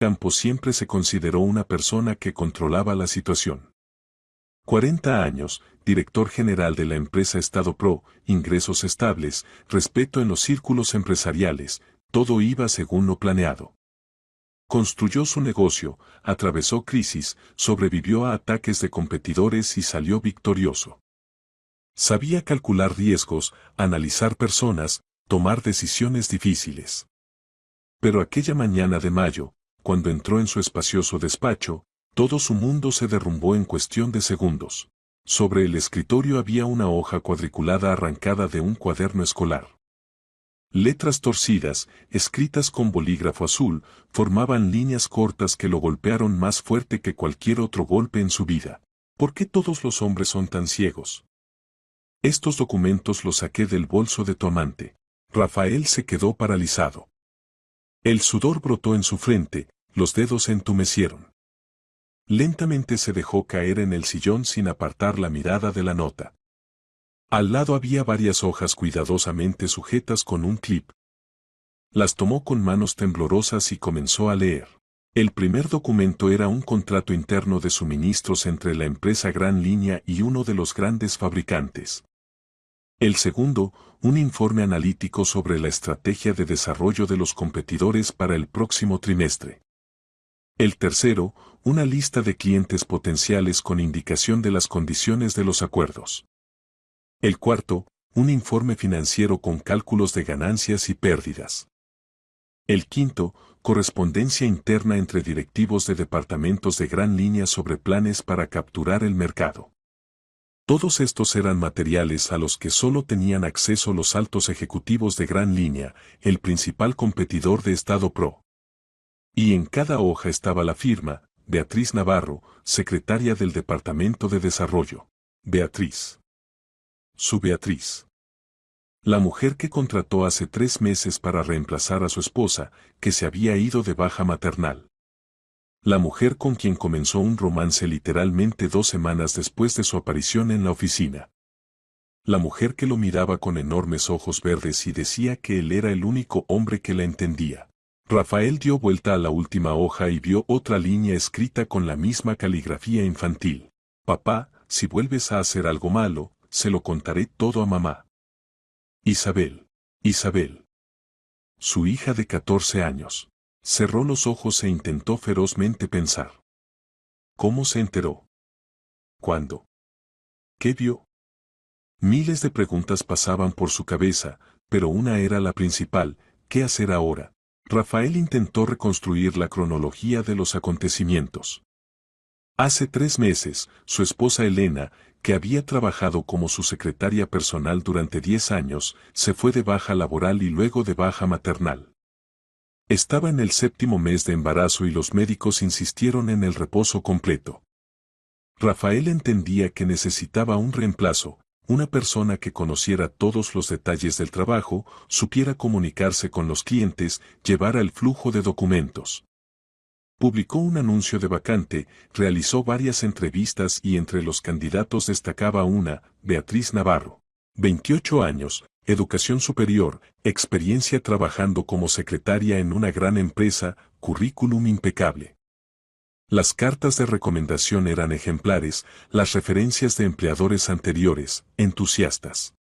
Campos siempre se consideró una persona que controlaba la situación. 40 años, director general de la empresa Estado Pro, ingresos estables, respeto en los círculos empresariales, todo iba según lo planeado. Construyó su negocio, atravesó crisis, sobrevivió a ataques de competidores y salió victorioso. Sabía calcular riesgos, analizar personas, tomar decisiones difíciles. Pero aquella mañana de mayo, cuando entró en su espacioso despacho, todo su mundo se derrumbó en cuestión de segundos. Sobre el escritorio había una hoja cuadriculada arrancada de un cuaderno escolar. Letras torcidas, escritas con bolígrafo azul, formaban líneas cortas que lo golpearon más fuerte que cualquier otro golpe en su vida. ¿Por qué todos los hombres son tan ciegos? Estos documentos los saqué del bolso de tu amante. Rafael se quedó paralizado. El sudor brotó en su frente, los dedos se entumecieron. Lentamente se dejó caer en el sillón sin apartar la mirada de la nota. Al lado había varias hojas cuidadosamente sujetas con un clip. Las tomó con manos temblorosas y comenzó a leer. El primer documento era un contrato interno de suministros entre la empresa Gran Línea y uno de los grandes fabricantes. El segundo, un informe analítico sobre la estrategia de desarrollo de los competidores para el próximo trimestre. El tercero, una lista de clientes potenciales con indicación de las condiciones de los acuerdos. El cuarto, un informe financiero con cálculos de ganancias y pérdidas. El quinto, correspondencia interna entre directivos de departamentos de Gran Línea sobre planes para capturar el mercado. Todos estos eran materiales a los que solo tenían acceso los altos ejecutivos de Gran Línea, el principal competidor de Estado Pro. Y en cada hoja estaba la firma, Beatriz Navarro, secretaria del Departamento de Desarrollo. Beatriz. Su Beatriz. La mujer que contrató hace 3 meses para reemplazar a su esposa, que se había ido de baja maternal. La mujer con quien comenzó un romance literalmente 2 semanas después de su aparición en la oficina. La mujer que lo miraba con enormes ojos verdes y decía que él era el único hombre que la entendía. Rafael dio vuelta a la última hoja y vio otra línea escrita con la misma caligrafía infantil. Papá, si vuelves a hacer algo malo, se lo contaré todo a mamá. Isabel. Isabel. Su hija de 14 años. Cerró los ojos e intentó ferozmente pensar. ¿Cómo se enteró? ¿Cuándo? ¿Qué vio? Miles de preguntas pasaban por su cabeza, pero una era la principal: ¿qué hacer ahora? Rafael intentó reconstruir la cronología de los acontecimientos. Hace 3 meses, su esposa Elena, que había trabajado como su secretaria personal durante 10 años, se fue de baja laboral y luego de baja maternal. Estaba en el 7º mes de embarazo y los médicos insistieron en el reposo completo. Rafael entendía que necesitaba un reemplazo, una persona que conociera todos los detalles del trabajo, supiera comunicarse con los clientes, llevara el flujo de documentos. Publicó un anuncio de vacante, realizó varias entrevistas y entre los candidatos destacaba una, Beatriz Navarro. 28 años, educación superior, experiencia trabajando como secretaria en una gran empresa, currículum impecable. Las cartas de recomendación eran ejemplares, las referencias de empleadores anteriores, entusiastas.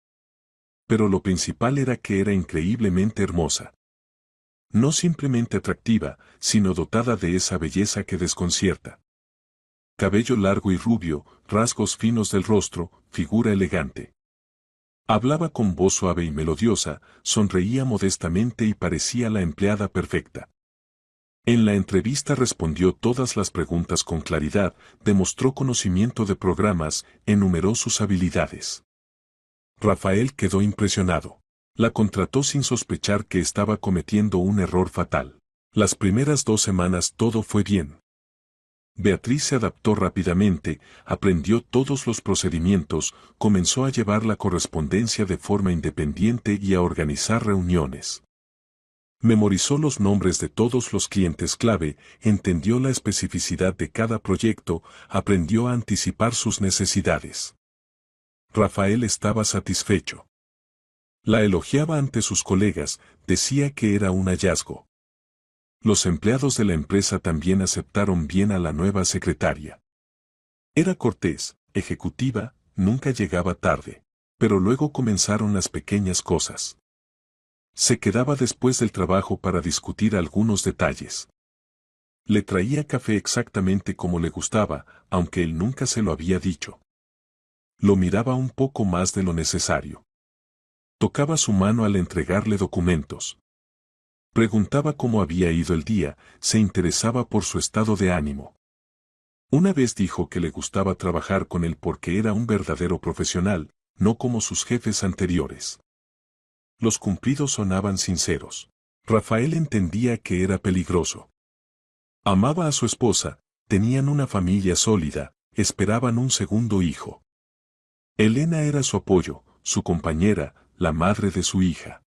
Pero lo principal era que era increíblemente hermosa. No simplemente atractiva, sino dotada de esa belleza que desconcierta. Cabello largo y rubio, rasgos finos del rostro, figura elegante. Hablaba con voz suave y melodiosa, sonreía modestamente y parecía la empleada perfecta. En la entrevista respondió todas las preguntas con claridad, demostró conocimiento de programas, enumeró sus habilidades. Rafael quedó impresionado. La contrató sin sospechar que estaba cometiendo un error fatal. Las primeras 2 semanas todo fue bien. Beatriz se adaptó rápidamente, aprendió todos los procedimientos, comenzó a llevar la correspondencia de forma independiente y a organizar reuniones. Memorizó los nombres de todos los clientes clave, entendió la especificidad de cada proyecto, aprendió a anticipar sus necesidades. Rafael estaba satisfecho. La elogiaba ante sus colegas, decía que era un hallazgo. Los empleados de la empresa también aceptaron bien a la nueva secretaria. Era cortés, ejecutiva, nunca llegaba tarde. Pero luego comenzaron las pequeñas cosas. Se quedaba después del trabajo para discutir algunos detalles. Le traía café exactamente como le gustaba, aunque él nunca se lo había dicho. Lo miraba un poco más de lo necesario. Tocaba su mano al entregarle documentos. Preguntaba cómo había ido el día, se interesaba por su estado de ánimo. Una vez dijo que le gustaba trabajar con él porque era un verdadero profesional, no como sus jefes anteriores. Los cumplidos sonaban sinceros. Rafael entendía que era peligroso. Amaba a su esposa, tenían una familia sólida, esperaban un segundo hijo. Elena era su apoyo, su compañera, la madre de su hija.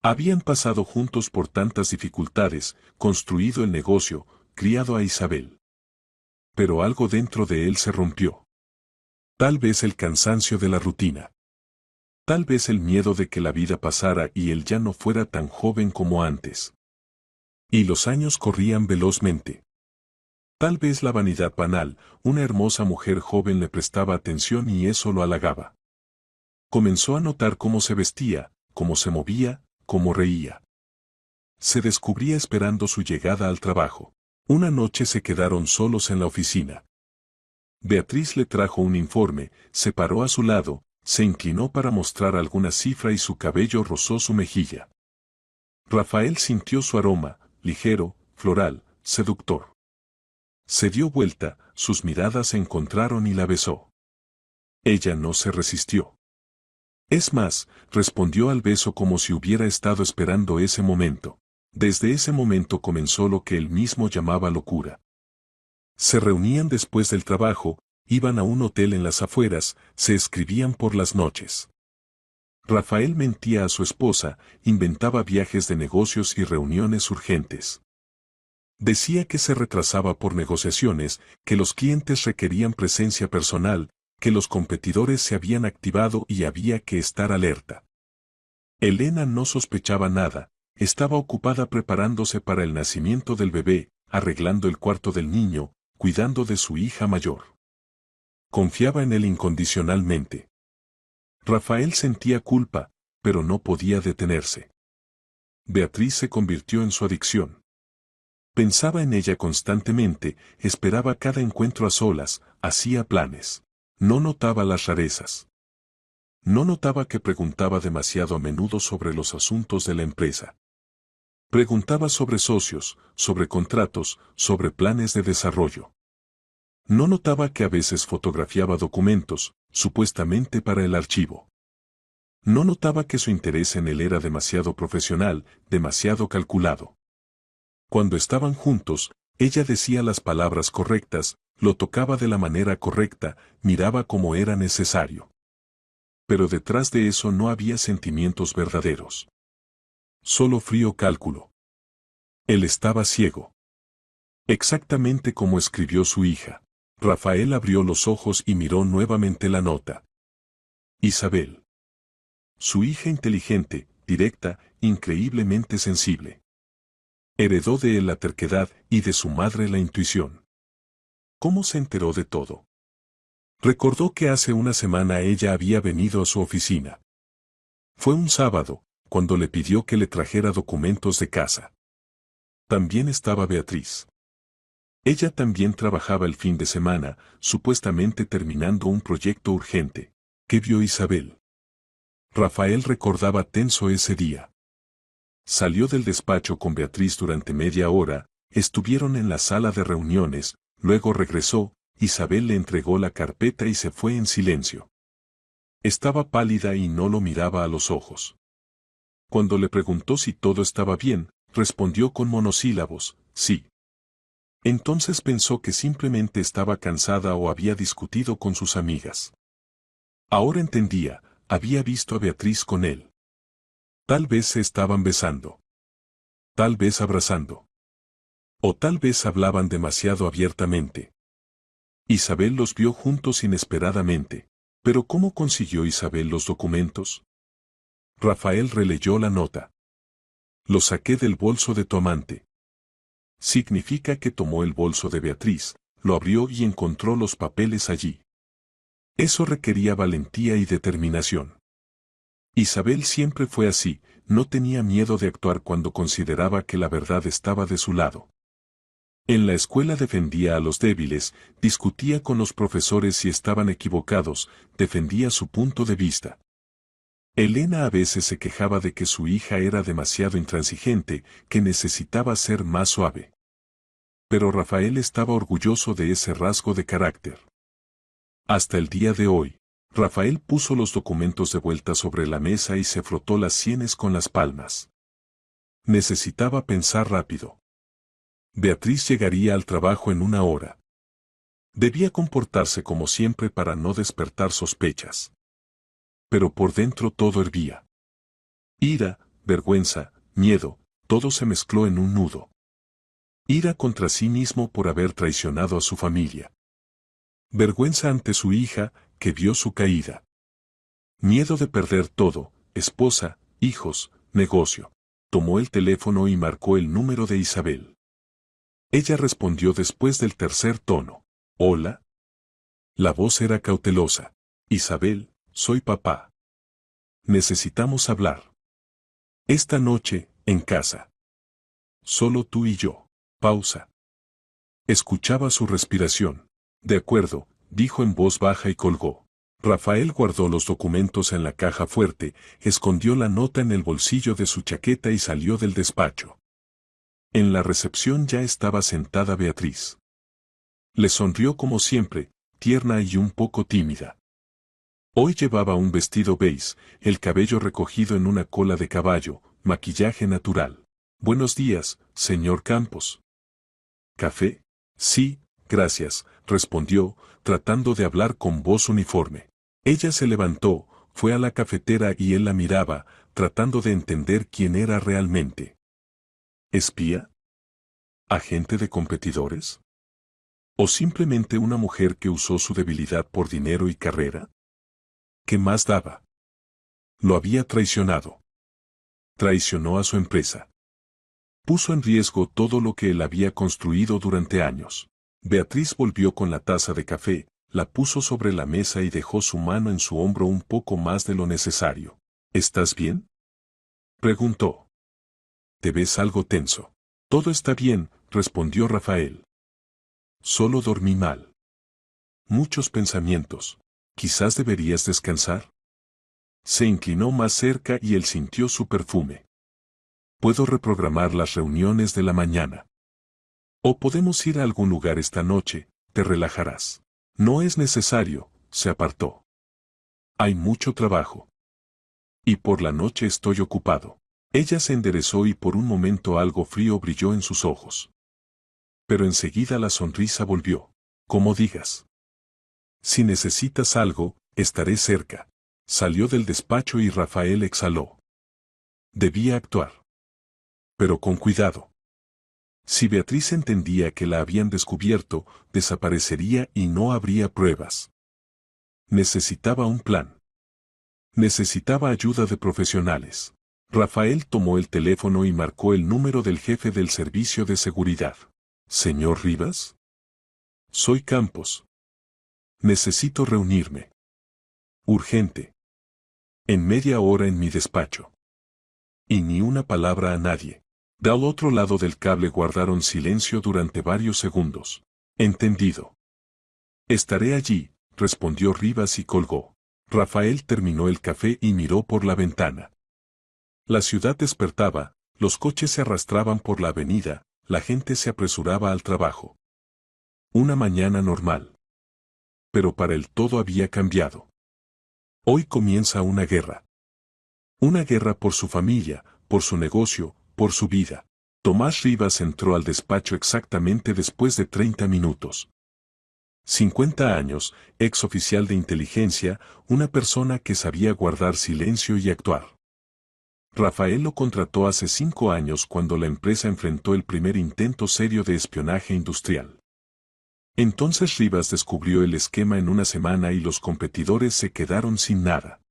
Habían pasado juntos por tantas dificultades, construido el negocio, criado a Isabel. Pero algo dentro de él se rompió. Tal vez el cansancio de la rutina. Tal vez el miedo de que la vida pasara y él ya no fuera tan joven como antes. Y los años corrían velozmente. Tal vez la vanidad banal, una hermosa mujer joven le prestaba atención y eso lo halagaba. Comenzó a notar cómo se vestía, cómo se movía, cómo reía. Se descubría esperando su llegada al trabajo. Una noche se quedaron solos en la oficina. Beatriz le trajo un informe, se paró a su lado, se inclinó para mostrar alguna cifra y su cabello rozó su mejilla. Rafael sintió su aroma, ligero, floral, seductor. Se dio vuelta, sus miradas se encontraron y la besó. Ella no se resistió. Es más, respondió al beso como si hubiera estado esperando ese momento. Desde ese momento comenzó lo que él mismo llamaba locura. Se reunían después del trabajo, iban a un hotel en las afueras, se escribían por las noches. Rafael mentía a su esposa, inventaba viajes de negocios y reuniones urgentes. Decía que se retrasaba por negociaciones, que los clientes requerían presencia personal, que los competidores se habían activado y había que estar alerta. Elena no sospechaba nada, estaba ocupada preparándose para el nacimiento del bebé, arreglando el cuarto del niño, cuidando de su hija mayor. Confiaba en él incondicionalmente. Rafael sentía culpa, pero no podía detenerse. Beatriz se convirtió en su adicción. Pensaba en ella constantemente, esperaba cada encuentro a solas, hacía planes. No notaba las rarezas. No notaba que preguntaba demasiado a menudo sobre los asuntos de la empresa. Preguntaba sobre socios, sobre contratos, sobre planes de desarrollo. No notaba que a veces fotografiaba documentos, supuestamente para el archivo. No notaba que su interés en él era demasiado profesional, demasiado calculado. Cuando estaban juntos, ella decía las palabras correctas, lo tocaba de la manera correcta, miraba como era necesario. Pero detrás de eso no había sentimientos verdaderos. Solo frío cálculo. Él estaba ciego. Exactamente como escribió su hija. Rafael abrió los ojos y miró nuevamente la nota. Isabel. Su hija inteligente, directa, increíblemente sensible. Heredó de él la terquedad y de su madre la intuición. ¿Cómo se enteró de todo? Recordó que hace una semana ella había venido a su oficina. Fue un sábado, cuando le pidió que le trajera documentos de casa. También estaba Beatriz. Ella también trabajaba el fin de semana, supuestamente terminando un proyecto urgente. ¿Qué vio Isabel? Rafael recordaba tenso ese día. Salió del despacho con Beatriz durante media hora, estuvieron en la sala de reuniones, luego regresó, Isabel le entregó la carpeta y se fue en silencio. Estaba pálida y no lo miraba a los ojos. Cuando le preguntó si todo estaba bien, respondió con monosílabos, sí. Entonces pensó que simplemente estaba cansada o había discutido con sus amigas. Ahora entendía, había visto a Beatriz con él. Tal vez se estaban besando. Tal vez abrazando. O tal vez hablaban demasiado abiertamente. Isabel los vio juntos inesperadamente. ¿Pero cómo consiguió Isabel los documentos? Rafael releyó la nota. Los saqué del bolso de tu amante. Significa que tomó el bolso de Beatriz, lo abrió y encontró los papeles allí. Eso requería valentía y determinación. Isabel siempre fue así, no tenía miedo de actuar cuando consideraba que la verdad estaba de su lado. En la escuela defendía a los débiles, discutía con los profesores si estaban equivocados, defendía su punto de vista. Elena a veces se quejaba de que su hija era demasiado intransigente, que necesitaba ser más suave. Pero Rafael estaba orgulloso de ese rasgo de carácter. Hasta el día de hoy, Rafael puso los documentos de vuelta sobre la mesa y se frotó las sienes con las palmas. Necesitaba pensar rápido. Beatriz llegaría al trabajo en 1 hora. Debía comportarse como siempre para no despertar sospechas. Pero por dentro todo hervía. Ira, vergüenza, miedo, todo se mezcló en un nudo. Ira contra sí mismo por haber traicionado a su familia. Vergüenza ante su hija, que vio su caída. Miedo de perder todo, esposa, hijos, negocio. Tomó el teléfono y marcó el número de Isabel. Ella respondió después del tercer tono. ¿Hola? La voz era cautelosa. Isabel, soy papá. Necesitamos hablar. Esta noche, en casa. Solo tú y yo. Pausa. Escuchaba su respiración. De acuerdo, dijo en voz baja y colgó. Rafael guardó los documentos en la caja fuerte, escondió la nota en el bolsillo de su chaqueta y salió del despacho. En la recepción ya estaba sentada Beatriz. Le sonrió como siempre, tierna y un poco tímida. Hoy llevaba un vestido beige, el cabello recogido en una cola de caballo, maquillaje natural. Buenos días, señor Campos. ¿Café? Sí, gracias, respondió, tratando de hablar con voz uniforme. Ella se levantó, fue a la cafetera y él la miraba, tratando de entender quién era realmente. ¿Espía? ¿Agente de competidores? ¿O simplemente una mujer que usó su debilidad por dinero y carrera? ¿Qué más daba? Lo había traicionado. Traicionó a su empresa. Puso en riesgo todo lo que él había construido durante años. Beatriz volvió con la taza de café, la puso sobre la mesa y dejó su mano en su hombro un poco más de lo necesario. ¿Estás bien? Preguntó. ¿Te ves algo tenso? Todo está bien, respondió Rafael. Solo dormí mal. Muchos pensamientos. Quizás deberías descansar. Se inclinó más cerca y él sintió su perfume. Puedo reprogramar las reuniones de la mañana. O podemos ir a algún lugar esta noche, te relajarás. No es necesario, se apartó. Hay mucho trabajo. Y por la noche estoy ocupado. Ella se enderezó y por un momento algo frío brilló en sus ojos. Pero enseguida la sonrisa volvió. Como digas. Si necesitas algo, estaré cerca. Salió del despacho y Rafael exhaló. Debía actuar. Pero con cuidado. Si Beatriz entendía que la habían descubierto, desaparecería y no habría pruebas. Necesitaba un plan. Necesitaba ayuda de profesionales. Rafael tomó el teléfono y marcó el número del jefe del servicio de seguridad. ¿Señor Rivas? Soy Campos. Necesito reunirme. Urgente. En media hora en mi despacho. Y ni una palabra a nadie. Del otro lado del cable guardaron silencio durante varios segundos. Entendido. Estaré allí, respondió Rivas y colgó. Rafael terminó el café y miró por la ventana. La ciudad despertaba, los coches se arrastraban por la avenida, la gente se apresuraba al trabajo. Una mañana normal. Pero para él todo había cambiado. Hoy comienza una guerra. Una guerra por su familia, por su negocio, por su vida. Tomás Rivas entró al despacho exactamente después de 30 minutos. 50 años, ex oficial de inteligencia, una persona que sabía guardar silencio y actuar. Rafael lo contrató hace 5 años cuando la empresa enfrentó el primer intento serio de espionaje industrial. Entonces Rivas descubrió el esquema en una semana y los competidores se quedaron sin nada.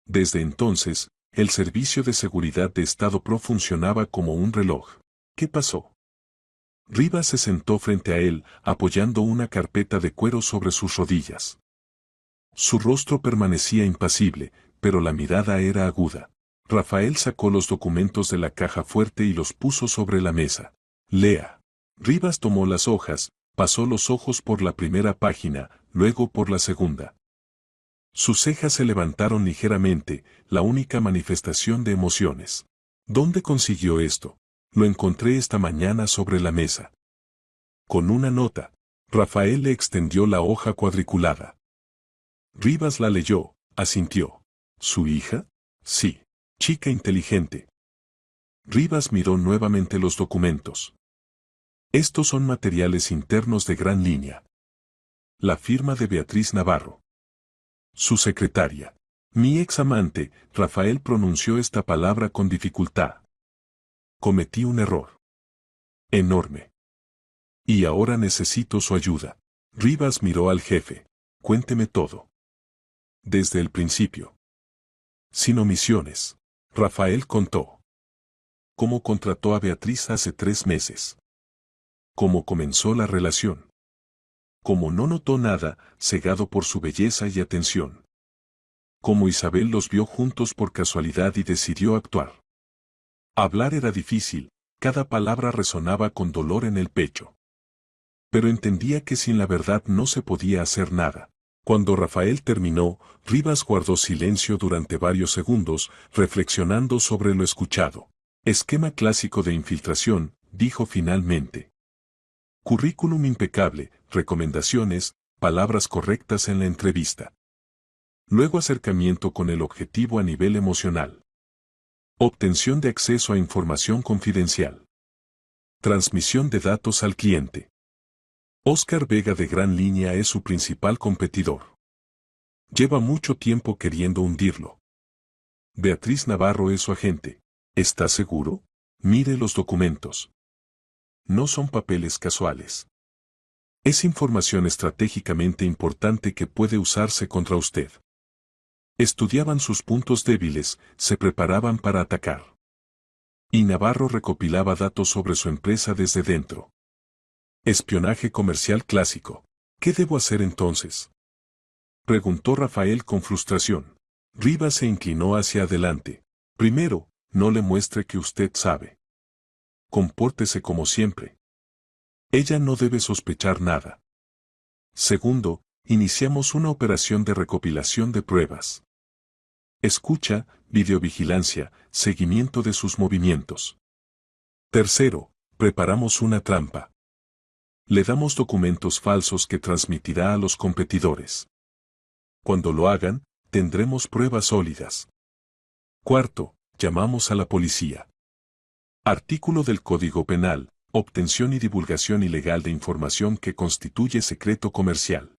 Desde entonces, el servicio de seguridad de Estado Pro funcionaba como un reloj. ¿Qué pasó? Rivas se sentó frente a él, apoyando una carpeta de cuero sobre sus rodillas. Su rostro permanecía impasible, pero la mirada era aguda. Rafael sacó los documentos de la caja fuerte y los puso sobre la mesa. Lea. Rivas tomó las hojas, pasó los ojos por la primera página, luego por la segunda. Sus cejas se levantaron ligeramente, la única manifestación de emociones. ¿Dónde consiguió esto? Lo encontré esta mañana sobre la mesa. Con una nota. Rafael le extendió la hoja cuadriculada. Rivas la leyó, asintió. ¿Su hija? Sí. Chica inteligente. Rivas miró nuevamente los documentos. Estos son materiales internos de gran línea. La firma de Beatriz Navarro. Su secretaria. Mi ex amante, Rafael pronunció esta palabra con dificultad. Cometí un error. Enorme. Y ahora necesito su ayuda. Rivas miró al jefe. Cuénteme todo. Desde el principio. Sin omisiones. Rafael contó. Cómo contrató a Beatriz hace 3 meses. Cómo comenzó la relación. Cómo no notó nada, cegado por su belleza y atención. Cómo Isabel los vio juntos por casualidad y decidió actuar. Hablar era difícil, cada palabra resonaba con dolor en el pecho. Pero entendía que sin la verdad no se podía hacer nada. Cuando Rafael terminó, Rivas guardó silencio durante varios segundos, reflexionando sobre lo escuchado. Esquema clásico de infiltración, dijo finalmente. Currículum impecable, recomendaciones, palabras correctas en la entrevista. Luego acercamiento con el objetivo a nivel emocional. Obtención de acceso a información confidencial. Transmisión de datos al cliente. Oscar Vega de Gran Línea es su principal competidor. Lleva mucho tiempo queriendo hundirlo. Beatriz Navarro es su agente. ¿Está seguro? Mire los documentos. No son papeles casuales. Es información estratégicamente importante que puede usarse contra usted. Estudiaban sus puntos débiles, se preparaban para atacar. Y Navarro recopilaba datos sobre su empresa desde dentro. Espionaje comercial clásico. ¿Qué debo hacer entonces? Preguntó Rafael con frustración. Rivas se inclinó hacia adelante. Primero, no le muestre que usted sabe. Compórtese como siempre. Ella no debe sospechar nada. Segundo, iniciamos una operación de recopilación de pruebas. Escucha, videovigilancia, seguimiento de sus movimientos. Tercero, preparamos una trampa. Le damos documentos falsos que transmitirá a los competidores. Cuando lo hagan, tendremos pruebas sólidas. Cuarto, llamamos a la policía. Artículo del Código Penal, obtención y divulgación ilegal de información que constituye secreto comercial.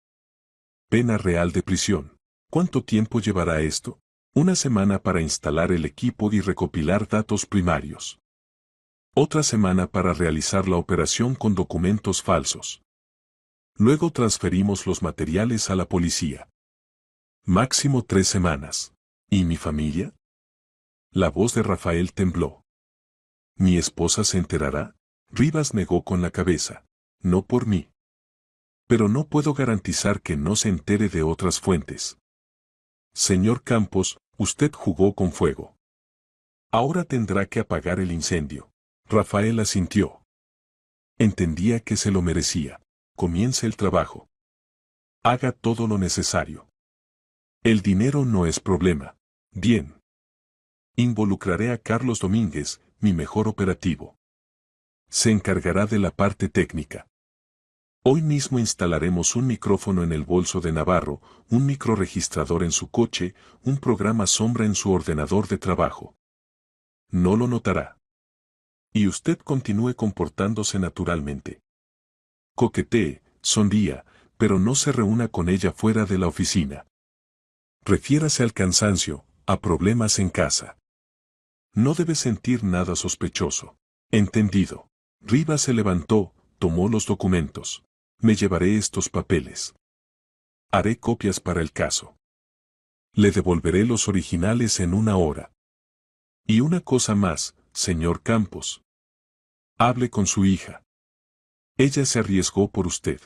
Pena real de prisión. ¿Cuánto tiempo llevará esto? 1 semana para instalar el equipo y recopilar datos primarios. Otra semana para realizar la operación con documentos falsos. Luego transferimos los materiales a la policía. Máximo 3 semanas. ¿Y mi familia? La voz de Rafael tembló. ¿Mi esposa se enterará? Rivas negó con la cabeza. No por mí. Pero no puedo garantizar que no se entere de otras fuentes. Señor Campos, usted jugó con fuego. Ahora tendrá que apagar el incendio. Rafael asintió. Entendía que se lo merecía. Comience el trabajo. Haga todo lo necesario. El dinero no es problema. Bien. Involucraré a Carlos Domínguez, mi mejor operativo. Se encargará de la parte técnica. Hoy mismo instalaremos un micrófono en el bolso de Navarro, un microregistrador en su coche, un programa sombra en su ordenador de trabajo. No lo notará. Y usted continúe comportándose naturalmente. Coquetee, sonría, pero no se reúna con ella fuera de la oficina. Refiérase al cansancio, a problemas en casa. No debe sentir nada sospechoso. Entendido. Rivas se levantó, tomó los documentos. Me llevaré estos papeles. Haré copias para el caso. Le devolveré los originales en 1 hora. Y una cosa más, señor Campos. Hable con su hija. Ella se arriesgó por usted.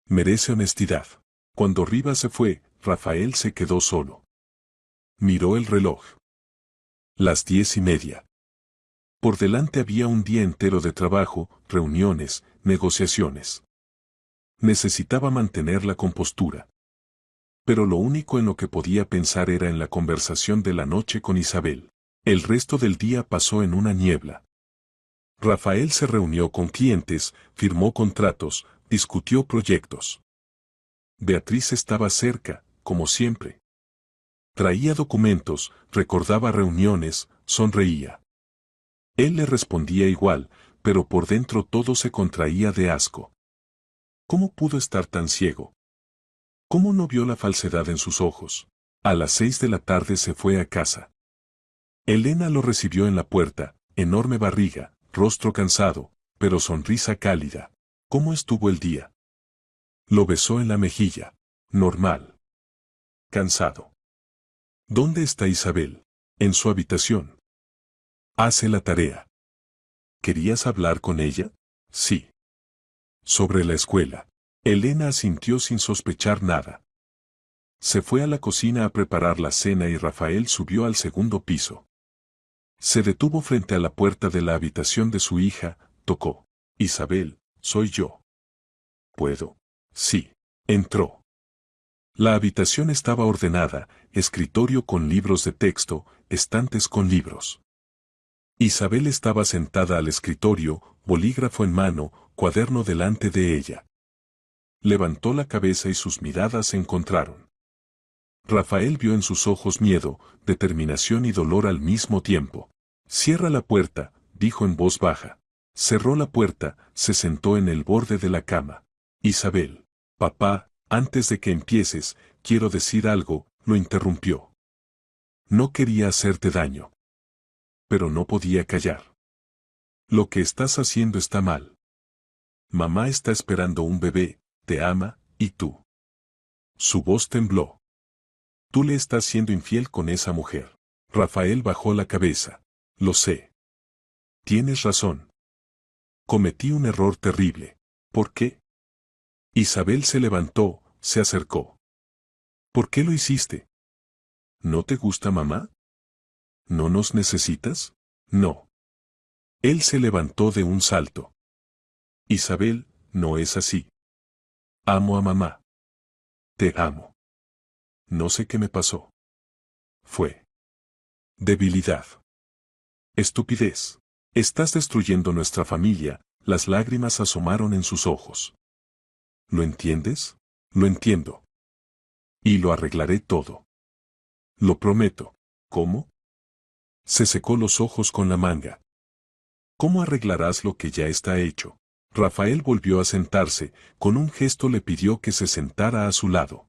Merece honestidad. Cuando Rivas se fue, Rafael se quedó solo. Miró el reloj. Las 10:30. Por delante había un día entero de trabajo, reuniones, negociaciones. Necesitaba mantener la compostura. Pero lo único en lo que podía pensar era en la conversación de la noche con Isabel. El resto del día pasó en una niebla. Rafael se reunió con clientes, firmó contratos, discutió proyectos. Beatriz estaba cerca, como siempre. Traía documentos, recordaba reuniones, sonreía. Él le respondía igual, pero por dentro todo se contraía de asco. ¿Cómo pudo estar tan ciego? ¿Cómo no vio la falsedad en sus ojos? A las 6 de la tarde se fue a casa. Elena lo recibió en la puerta, enorme barriga, rostro cansado, pero sonrisa cálida. ¿Cómo estuvo el día? Lo besó en la mejilla. Normal. Cansado. ¿Dónde está Isabel? En su habitación. Hace la tarea. ¿Querías hablar con ella? Sí. Sobre la escuela. Elena asintió sin sospechar nada. Se fue a la cocina a preparar la cena y Rafael subió al segundo piso. Se detuvo frente a la puerta de la habitación de su hija, tocó. Isabel, soy yo. ¿Puedo? Sí. Entró. La habitación estaba ordenada, escritorio con libros de texto, estantes con libros. Isabel estaba sentada al escritorio, bolígrafo en mano, cuaderno delante de ella. Levantó la cabeza y sus miradas se encontraron. Rafael vio en sus ojos miedo, determinación y dolor al mismo tiempo. Cierra la puerta, dijo en voz baja. Cerró la puerta, se sentó en el borde de la cama. Isabel, papá, antes de que empieces, quiero decir algo, lo interrumpió. No quería hacerte daño. Pero no podía callar. Lo que estás haciendo está mal. Mamá está esperando un bebé, te ama, y tú. Su voz tembló. Tú le estás siendo infiel con esa mujer. Rafael bajó la cabeza. Lo sé. Tienes razón. Cometí un error terrible. ¿Por qué? Isabel se levantó, se acercó. ¿Por qué lo hiciste? ¿No te gusta mamá? ¿No nos necesitas? No. Él se levantó de un salto. Isabel, no es así. Amo a mamá. Te amo. No sé qué me pasó. Fue debilidad. Estupidez. Estás destruyendo nuestra familia, las lágrimas asomaron en sus ojos. ¿Lo entiendes? Lo entiendo. Y lo arreglaré todo. Lo prometo. ¿Cómo? Se secó los ojos con la manga. ¿Cómo arreglarás lo que ya está hecho? Rafael volvió a sentarse, con un gesto le pidió que se sentara a su lado.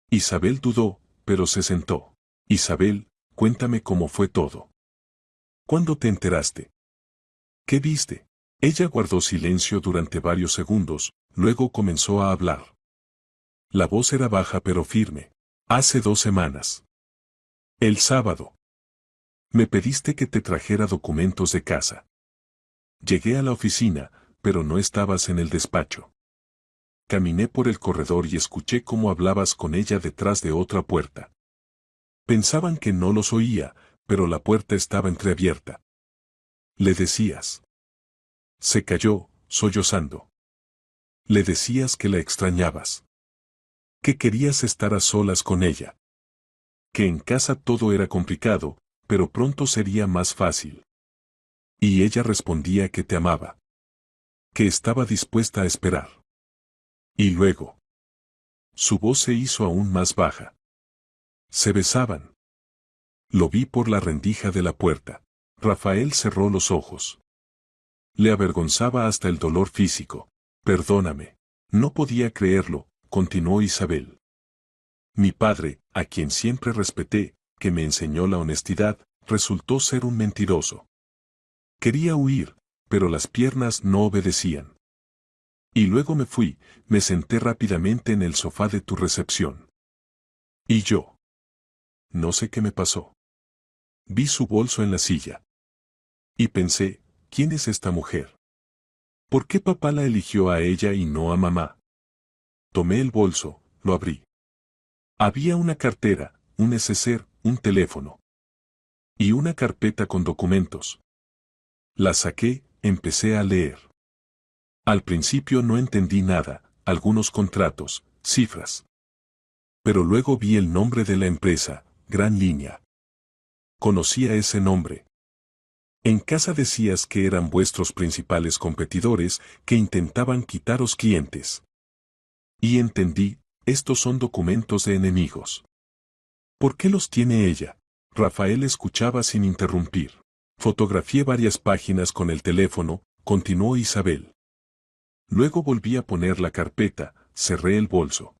Isabel dudó, pero se sentó. Isabel, cuéntame cómo fue todo. ¿Cuándo te enteraste? ¿Qué viste? Ella guardó silencio durante varios segundos, luego comenzó a hablar. La voz era baja pero firme. Hace 2 semanas. El sábado. Me pediste que te trajera documentos de casa. Llegué a la oficina, pero no estabas en el despacho. Caminé por el corredor y escuché cómo hablabas con ella detrás de otra puerta. Pensaban que no los oía, pero la puerta estaba entreabierta. Le decías. Se calló, sollozando. Le decías que la extrañabas. Que querías estar a solas con ella. Que en casa todo era complicado, pero pronto sería más fácil. Y ella respondía que te amaba. Que estaba dispuesta a esperar. Y luego. Su voz se hizo aún más baja. Se besaban. Lo vi por la rendija de la puerta. Rafael cerró los ojos. Le avergonzaba hasta el dolor físico. Perdóname. No podía creerlo, continuó Isabel. Mi padre, a quien siempre respeté, que me enseñó la honestidad, resultó ser un mentiroso. Quería huir, pero las piernas no obedecían. Y luego me fui, me senté rápidamente en el sofá de tu recepción. Y yo. No sé qué me pasó. Vi su bolso en la silla. Y pensé, ¿quién es esta mujer? ¿Por qué papá la eligió a ella y no a mamá? Tomé el bolso, lo abrí. Había una cartera, un neceser, un teléfono. Y una carpeta con documentos. La saqué, empecé a leer. Al principio no entendí nada, algunos contratos, cifras. Pero luego vi el nombre de la empresa, Gran Línea. Conocía ese nombre. En casa decías que eran vuestros principales competidores que intentaban quitaros clientes. Y entendí, estos son documentos de enemigos. ¿Por qué los tiene ella? Rafael escuchaba sin interrumpir. Fotografié varias páginas con el teléfono, continuó Isabel. Luego volví a poner la carpeta, cerré el bolso.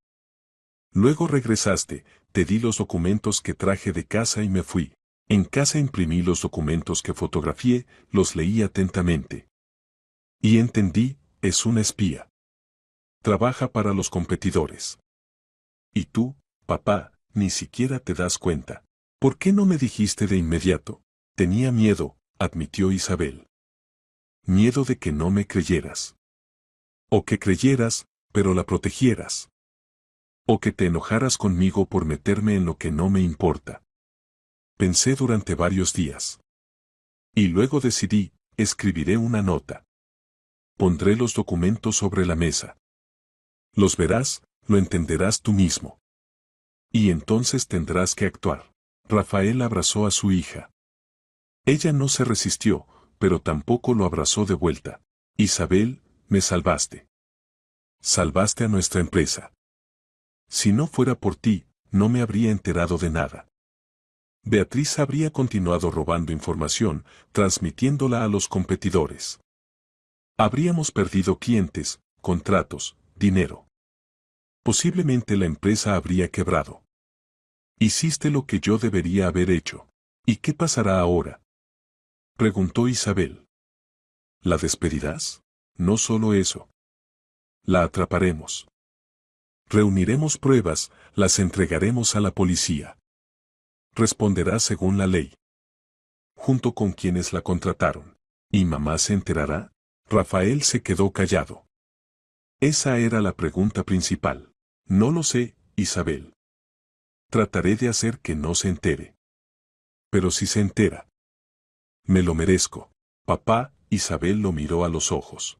Luego regresaste, te di los documentos que traje de casa y me fui. En casa imprimí los documentos que fotografié, los leí atentamente. Y entendí, es una espía. Trabaja para los competidores. Y tú, papá, ni siquiera te das cuenta. ¿Por qué no me dijiste de inmediato? Tenía miedo, admitió Isabel. Miedo de que no me creyeras. O que creyeras, pero la protegieras. O que te enojaras conmigo por meterme en lo que no me importa. Pensé durante varios días. Y luego decidí, escribiré una nota. Pondré los documentos sobre la mesa. Los verás, lo entenderás tú mismo. Y entonces tendrás que actuar. Rafael abrazó a su hija. Ella no se resistió, pero tampoco lo abrazó de vuelta. Isabel, me salvaste. Salvaste a nuestra empresa. Si no fuera por ti, no me habría enterado de nada. Beatriz habría continuado robando información, transmitiéndola a los competidores. Habríamos perdido clientes, contratos, dinero. Posiblemente la empresa habría quebrado. Hiciste lo que yo debería haber hecho. ¿Y qué pasará ahora? Preguntó Isabel. ¿La despedirás? No solo eso. La atraparemos. Reuniremos pruebas, las entregaremos a la policía. Responderá según la ley. Junto con quienes la contrataron. ¿Y mamá se enterará? Rafael se quedó callado. Esa era la pregunta principal. No lo sé, Isabel. Trataré de hacer que no se entere. Pero si se entera. Me lo merezco. Papá, Isabel lo miró a los ojos.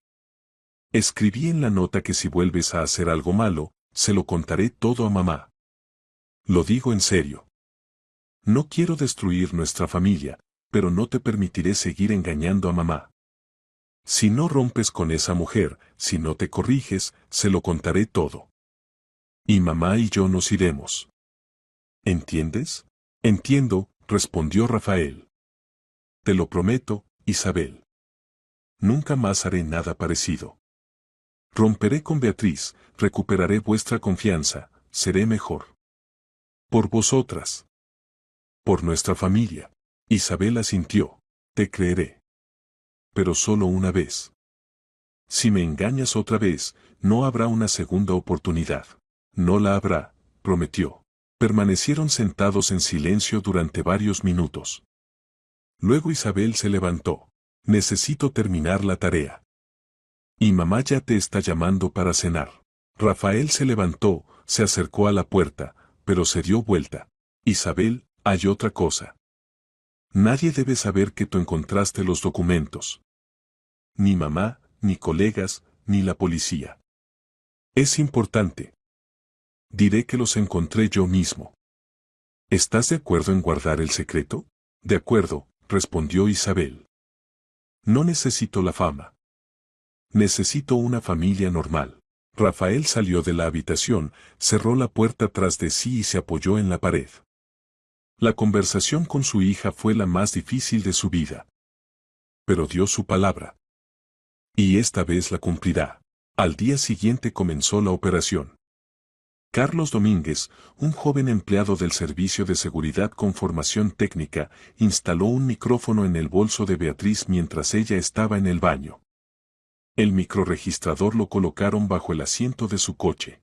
Escribí en la nota que si vuelves a hacer algo malo, se lo contaré todo a mamá. Lo digo en serio. No quiero destruir nuestra familia, pero no te permitiré seguir engañando a mamá. Si no rompes con esa mujer, si no te corriges, se lo contaré todo. Y mamá y yo nos iremos. ¿Entiendes? Entiendo, respondió Rafael. Te lo prometo, Isabel. Nunca más haré nada parecido. Romperé con Beatriz, recuperaré vuestra confianza, seré mejor. Por vosotras. Por nuestra familia. Isabel asintió. Te creeré. Pero solo una vez. Si me engañas otra vez, no habrá una segunda oportunidad. No la habrá, prometió. Permanecieron sentados en silencio durante varios minutos. Luego Isabel se levantó. Necesito terminar la tarea. Y mamá ya te está llamando para cenar. Rafael se levantó, se acercó a la puerta, pero se dio vuelta. Isabel, hay otra cosa. Nadie debe saber que tú encontraste los documentos. Ni mamá, ni colegas, ni la policía. Es importante. Diré que los encontré yo mismo. ¿Estás de acuerdo en guardar el secreto? De acuerdo, respondió Isabel. No necesito la fama. Necesito una familia normal. Rafael salió de la habitación, cerró la puerta tras de sí y se apoyó en la pared. La conversación con su hija fue la más difícil de su vida. Pero dio su palabra. Y esta vez la cumplirá. Al día siguiente comenzó la operación. Carlos Domínguez, un joven empleado del Servicio de Seguridad con formación técnica, instaló un micrófono en el bolso de Beatriz mientras ella estaba en el baño. El microregistrador lo colocaron bajo el asiento de su coche.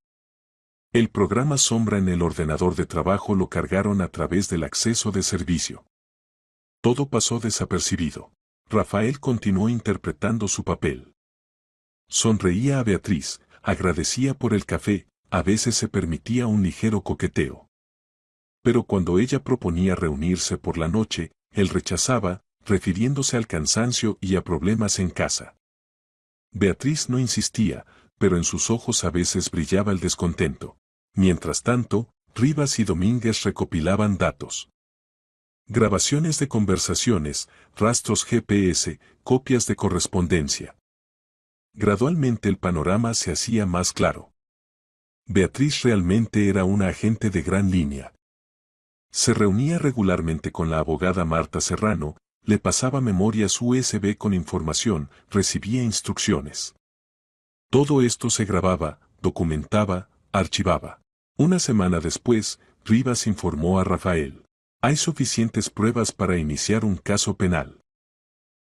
El programa Sombra en el ordenador de trabajo lo cargaron a través del acceso de servicio. Todo pasó desapercibido. Rafael continuó interpretando su papel. Sonreía a Beatriz, agradecía por el café, a veces se permitía un ligero coqueteo. Pero cuando ella proponía reunirse por la noche, él rechazaba, refiriéndose al cansancio y a problemas en casa. Beatriz no insistía, pero en sus ojos a veces brillaba el descontento. Mientras tanto, Rivas y Domínguez recopilaban datos. Grabaciones de conversaciones, rastros GPS, copias de correspondencia. Gradualmente el panorama se hacía más claro. Beatriz realmente era una agente de gran línea. Se reunía regularmente con la abogada Marta Serrano, le pasaba memorias USB con información, recibía instrucciones. Todo esto se grababa, documentaba, archivaba. Una semana después, Rivas informó a Rafael. Hay suficientes pruebas para iniciar un caso penal.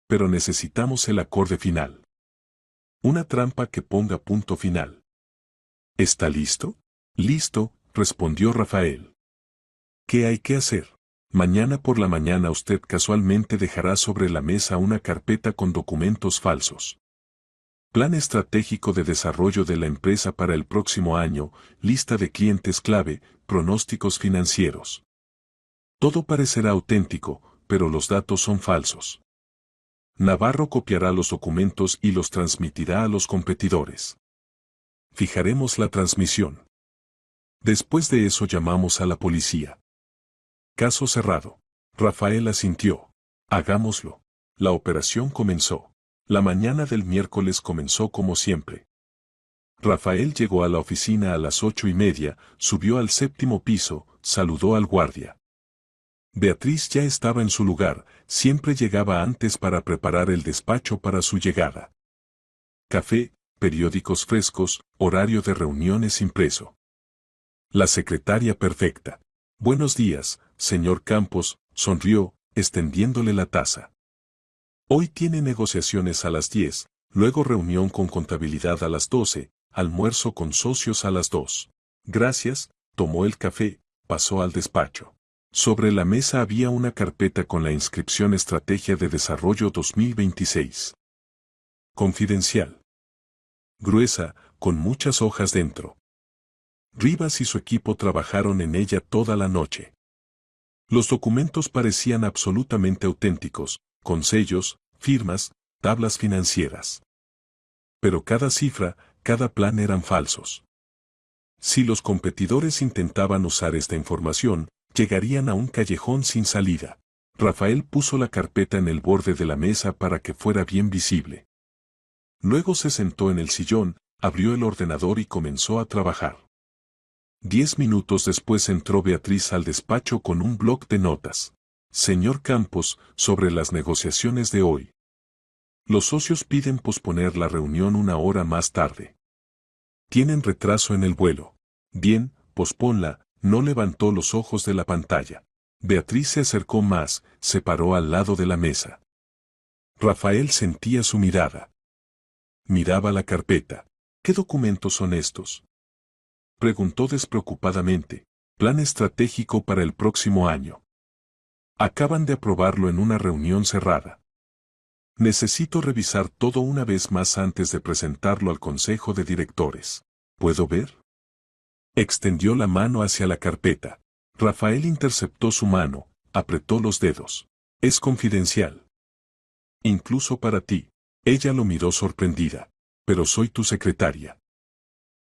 Pero necesitamos el acorde final. Una trampa que ponga punto final. ¿Está listo? Listo, respondió Rafael. ¿Qué hay que hacer? Mañana por la mañana usted casualmente dejará sobre la mesa una carpeta con documentos falsos. Plan estratégico de desarrollo de la empresa para el próximo año, lista de clientes clave, pronósticos financieros. Todo parecerá auténtico, pero los datos son falsos. Navarro copiará los documentos y los transmitirá a los competidores. Fijaremos la transmisión. Después de eso llamamos a la policía. Caso cerrado. Rafael asintió. Hagámoslo. La operación comenzó. La mañana del miércoles comenzó como siempre. Rafael llegó a la oficina a las 8:30, subió al 7º piso, saludó al guardia. Beatriz ya estaba en su lugar, siempre llegaba antes para preparar el despacho para su llegada. Café, periódicos frescos, horario de reuniones impreso. La secretaria perfecta. Buenos días, señor Campos, sonrió, extendiéndole la taza. Hoy tiene negociaciones a las 10, luego reunión con contabilidad a las 12, almuerzo con socios a las 2. Gracias, tomó el café, pasó al despacho. Sobre la mesa había una carpeta con la inscripción Estrategia de Desarrollo 2026. Confidencial. Gruesa, con muchas hojas dentro. Rivas y su equipo trabajaron en ella toda la noche. Los documentos parecían absolutamente auténticos, con sellos, firmas, tablas financieras. Pero cada cifra, cada plan eran falsos. Si los competidores intentaban usar esta información, llegarían a un callejón sin salida. Rafael puso la carpeta en el borde de la mesa para que fuera bien visible. Luego se sentó en el sillón, abrió el ordenador y comenzó a trabajar. 10 minutos después entró Beatriz al despacho con un bloc de notas. Señor Campos, sobre las negociaciones de hoy. Los socios piden posponer la reunión una hora más tarde. Tienen retraso en el vuelo. Bien, posponla. No levantó los ojos de la pantalla. Beatriz se acercó más, se paró al lado de la mesa. Rafael sentía su mirada. Miraba la carpeta. ¿Qué documentos son estos? Preguntó despreocupadamente. Plan estratégico para el próximo año. Acaban de aprobarlo en una reunión cerrada. Necesito revisar todo una vez más antes de presentarlo al consejo de directores. ¿Puedo ver? Extendió la mano hacia la carpeta. Rafael interceptó su mano, apretó los dedos. Es confidencial. Incluso para ti. Ella lo miró sorprendida. Pero soy tu secretaria.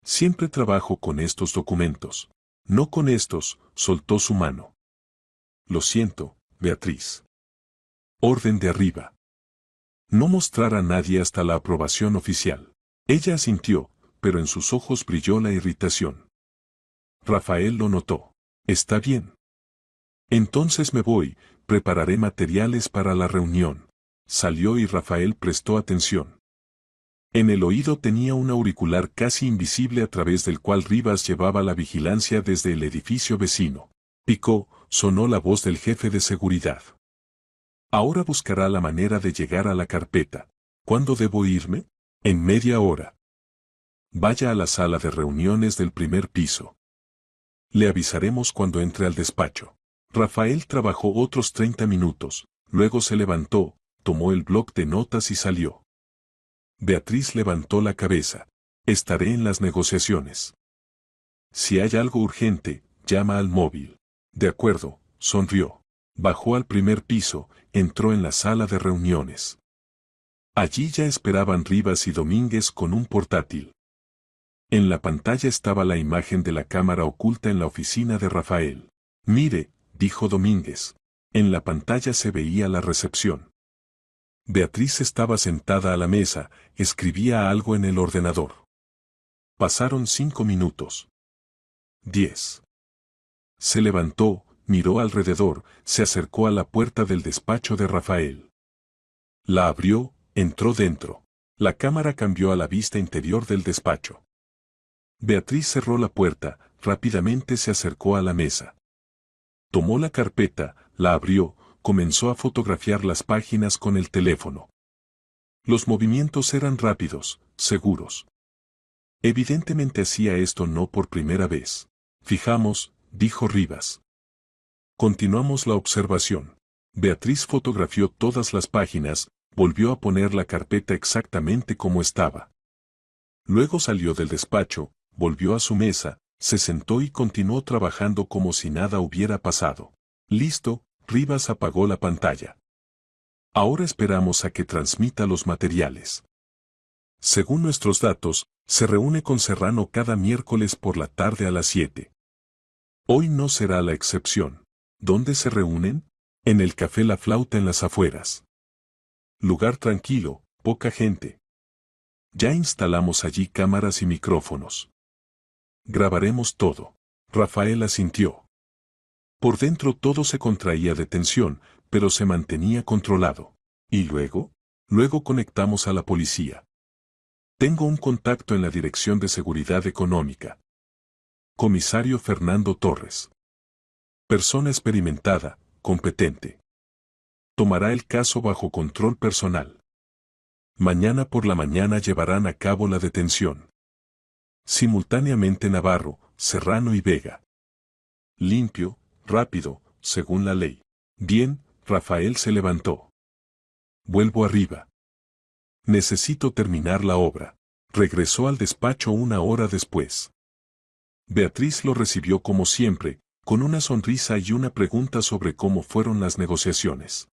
Siempre trabajo con estos documentos. No con estos, soltó su mano. Lo siento, Beatriz. Orden de arriba. No mostrar a nadie hasta la aprobación oficial. Ella asintió, pero en sus ojos brilló la irritación. Rafael lo notó. Está bien. Entonces me voy, prepararé materiales para la reunión. Salió y Rafael prestó atención. En el oído tenía un auricular casi invisible a través del cual Rivas llevaba la vigilancia desde el edificio vecino. Picó, sonó la voz del jefe de seguridad. Ahora buscará la manera de llegar a la carpeta. ¿Cuándo debo irme? En media hora. Vaya a la sala de reuniones del primer piso. Le avisaremos cuando entre al despacho. Rafael trabajó otros 30 minutos, luego se levantó, tomó el bloc de notas y salió. Beatriz levantó la cabeza. Estaré en las negociaciones. Si hay algo urgente, llama al móvil. De acuerdo, sonrió. Bajó al primer piso, entró en la sala de reuniones. Allí ya esperaban Rivas y Domínguez con un portátil. En la pantalla estaba la imagen de la cámara oculta en la oficina de Rafael. Mire, dijo Domínguez. En la pantalla se veía la recepción. Beatriz estaba sentada a la mesa, escribía algo en el ordenador. Pasaron 5 minutos. 10. Se levantó, miró alrededor, se acercó a la puerta del despacho de Rafael. La abrió, entró dentro. La cámara cambió a la vista interior del despacho. Beatriz cerró la puerta, rápidamente se acercó a la mesa. Tomó la carpeta, la abrió, comenzó a fotografiar las páginas con el teléfono. Los movimientos eran rápidos, seguros. Evidentemente hacía esto no por primera vez. Fijamos, dijo Rivas. Continuamos la observación. Beatriz fotografió todas las páginas, volvió a poner la carpeta exactamente como estaba. Luego salió del despacho, volvió a su mesa, se sentó y continuó trabajando como si nada hubiera pasado. Listo, Rivas apagó la pantalla. Ahora esperamos a que transmita los materiales. Según nuestros datos, se reúne con Serrano cada miércoles por la tarde a las 7. Hoy no será la excepción. ¿Dónde se reúnen? En el Café La Flauta en las afueras. Lugar tranquilo, poca gente. Ya instalamos allí cámaras y micrófonos. Grabaremos todo. Rafael asintió. Por dentro todo se contraía de tensión, pero se mantenía controlado. ¿Y luego? Luego conectamos a la policía. Tengo un contacto en la Dirección de Seguridad Económica. Comisario Fernando Torres. Persona experimentada, competente. Tomará el caso bajo control personal. Mañana por la mañana llevarán a cabo la detención. Simultáneamente Navarro, Serrano y Vega. Limpio, rápido, según la ley. Bien, Rafael se levantó. Vuelvo arriba. Necesito terminar la obra. Regresó al despacho 1 hora después. Beatriz lo recibió como siempre, con una sonrisa y una pregunta sobre cómo fueron las negociaciones.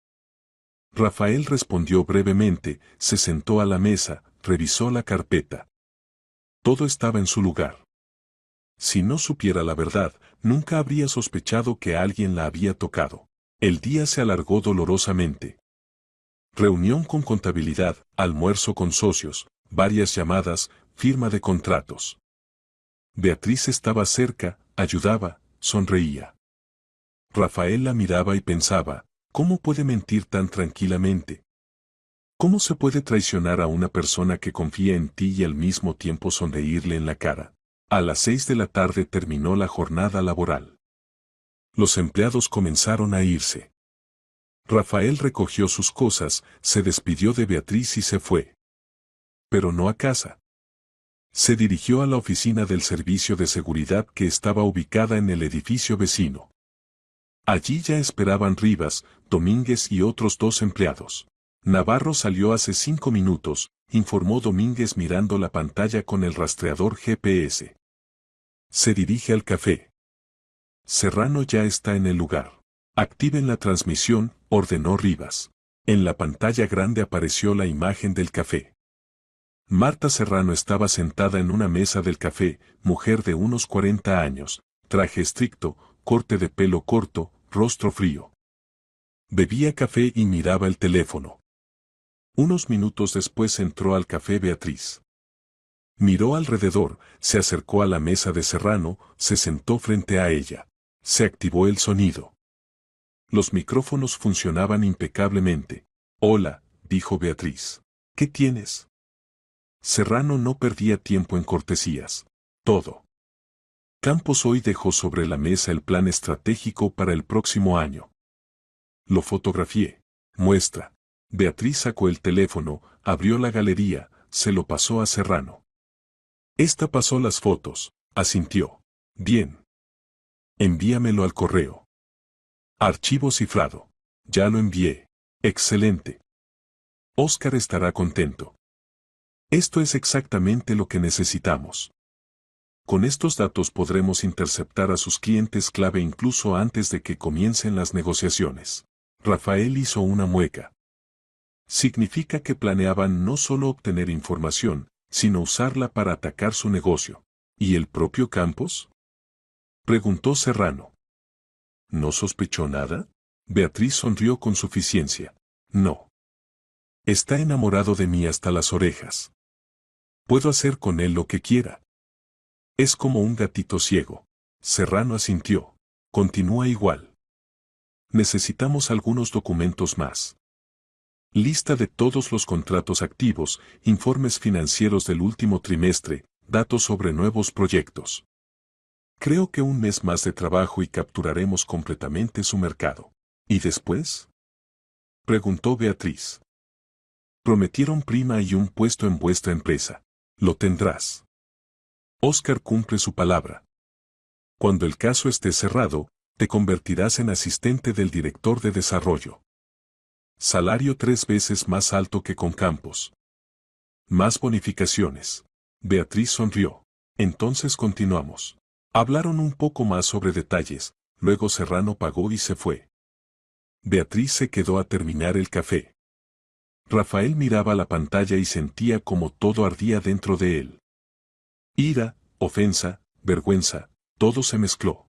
Rafael respondió brevemente, se sentó a la mesa, revisó la carpeta. Todo estaba en su lugar. Si no supiera la verdad, nunca habría sospechado que alguien la había tocado. El día se alargó dolorosamente. Reunión con contabilidad, almuerzo con socios, varias llamadas, firma de contratos. Beatriz estaba cerca, ayudaba, sonreía. Rafael la miraba y pensaba, ¿cómo puede mentir tan tranquilamente? ¿Cómo se puede traicionar a una persona que confía en ti y al mismo tiempo sonreírle en la cara? A las 6 de la tarde terminó la jornada laboral. Los empleados comenzaron a irse. Rafael recogió sus cosas, se despidió de Beatriz y se fue. Pero no a casa. Se dirigió a la oficina del servicio de seguridad que estaba ubicada en el edificio vecino. Allí ya esperaban Rivas, Domínguez y otros 2 empleados. Navarro salió hace 5 minutos, informó Domínguez mirando la pantalla con el rastreador GPS. Se dirige al café. Serrano ya está en el lugar. Activen la transmisión, ordenó Rivas. En la pantalla grande apareció la imagen del café. Marta Serrano estaba sentada en una mesa del café, mujer de unos 40 años, traje estricto, corte de pelo corto, rostro frío. Bebía café y miraba el teléfono. Unos minutos después entró al café Beatriz. Miró alrededor, se acercó a la mesa de Serrano, se sentó frente a ella. Se activó el sonido. Los micrófonos funcionaban impecablemente. Hola, dijo Beatriz. ¿Qué tienes? Serrano no perdía tiempo en cortesías. Todo. Campos hoy dejó sobre la mesa el plan estratégico para el próximo año. Lo fotografié. Muestra. Beatriz sacó el teléfono, abrió la galería, se lo pasó a Serrano. Esta pasó las fotos, asintió. Bien. Envíamelo al correo. Archivo cifrado. Ya lo envié. Excelente. Óscar estará contento. Esto es exactamente lo que necesitamos. Con estos datos podremos interceptar a sus clientes clave incluso antes de que comiencen las negociaciones. Rafael hizo una mueca. Significa que planeaban no solo obtener información, sino usarla para atacar su negocio. ¿Y el propio Campos? Preguntó Serrano. ¿No sospechó nada? Beatriz sonrió con suficiencia. No. Está enamorado de mí hasta las orejas. Puedo hacer con él lo que quiera. Es como un gatito ciego. Serrano asintió. Continúa igual. Necesitamos algunos documentos más. Lista de todos los contratos activos, informes financieros del último trimestre, datos sobre nuevos proyectos. Creo que un mes más de trabajo y capturaremos completamente su mercado. ¿Y después? Preguntó Beatriz. Prometieron prima y un puesto en vuestra empresa. Lo tendrás. Oscar cumple su palabra. Cuando el caso esté cerrado, te convertirás en asistente del director de desarrollo. Salario 3 veces más alto que con Campos. Más bonificaciones. Beatriz sonrió. Entonces continuamos. Hablaron un poco más sobre detalles, luego Serrano pagó y se fue. Beatriz se quedó a terminar el café. Rafael miraba la pantalla y sentía como todo ardía dentro de él. Ira, ofensa, vergüenza, todo se mezcló.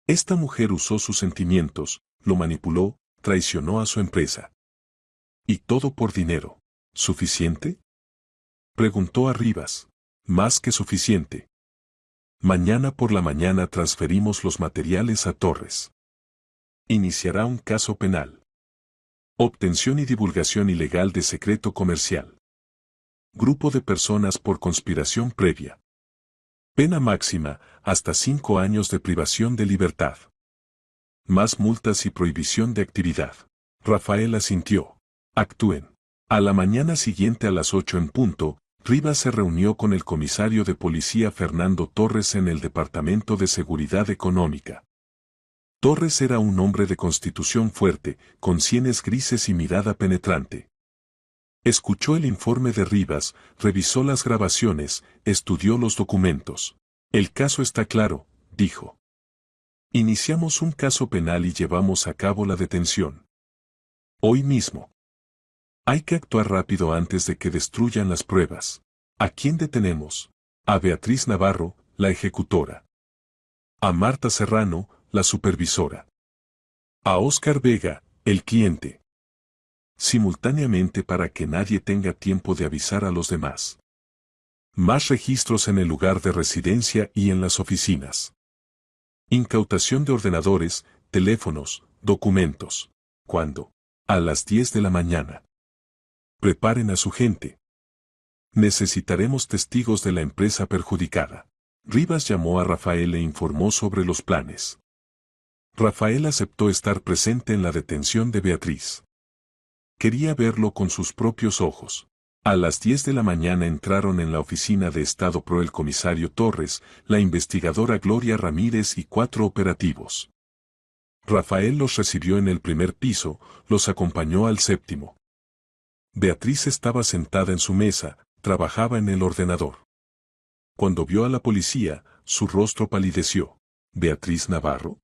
Esta mujer usó sus sentimientos, lo manipuló, traicionó a su empresa. ¿Y todo por dinero? ¿Suficiente? Preguntó a Rivas. Más que suficiente. Mañana por la mañana transferimos los materiales a Torres. Iniciará un caso penal. Obtención y divulgación ilegal de secreto comercial. Grupo de personas por conspiración previa. Pena máxima, hasta 5 años de privación de libertad. Más multas y prohibición de actividad. Rafael asintió. Actúen. A la mañana siguiente a las 8 en punto, Rivas se reunió con el comisario de policía Fernando Torres en el Departamento de Seguridad Económica. Torres era un hombre de constitución fuerte, con sienes grises y mirada penetrante. Escuchó el informe de Rivas, revisó las grabaciones, estudió los documentos. El caso está claro, dijo. Iniciamos un caso penal y llevamos a cabo la detención. Hoy mismo. Hay que actuar rápido antes de que destruyan las pruebas. ¿A quién detenemos? A Beatriz Navarro, la ejecutora. A Marta Serrano, la supervisora. A Óscar Vega, el cliente. Simultáneamente para que nadie tenga tiempo de avisar a los demás. Más registros en el lugar de residencia y en las oficinas. Incautación de ordenadores, teléfonos, documentos. ¿Cuándo? A las 10 de la mañana. Preparen a su gente. Necesitaremos testigos de la empresa perjudicada. Rivas llamó a Rafael e informó sobre los planes. Rafael aceptó estar presente en la detención de Beatriz. Quería verlo con sus propios ojos. A las 10 de la mañana entraron en la oficina de Estado Pro el comisario Torres, la investigadora Gloria Ramírez y 4 operativos. Rafael los recibió en el primer piso, los acompañó al séptimo. Beatriz estaba sentada en su mesa, trabajaba en el ordenador. Cuando vio a la policía, su rostro palideció. ¿Beatriz Navarro?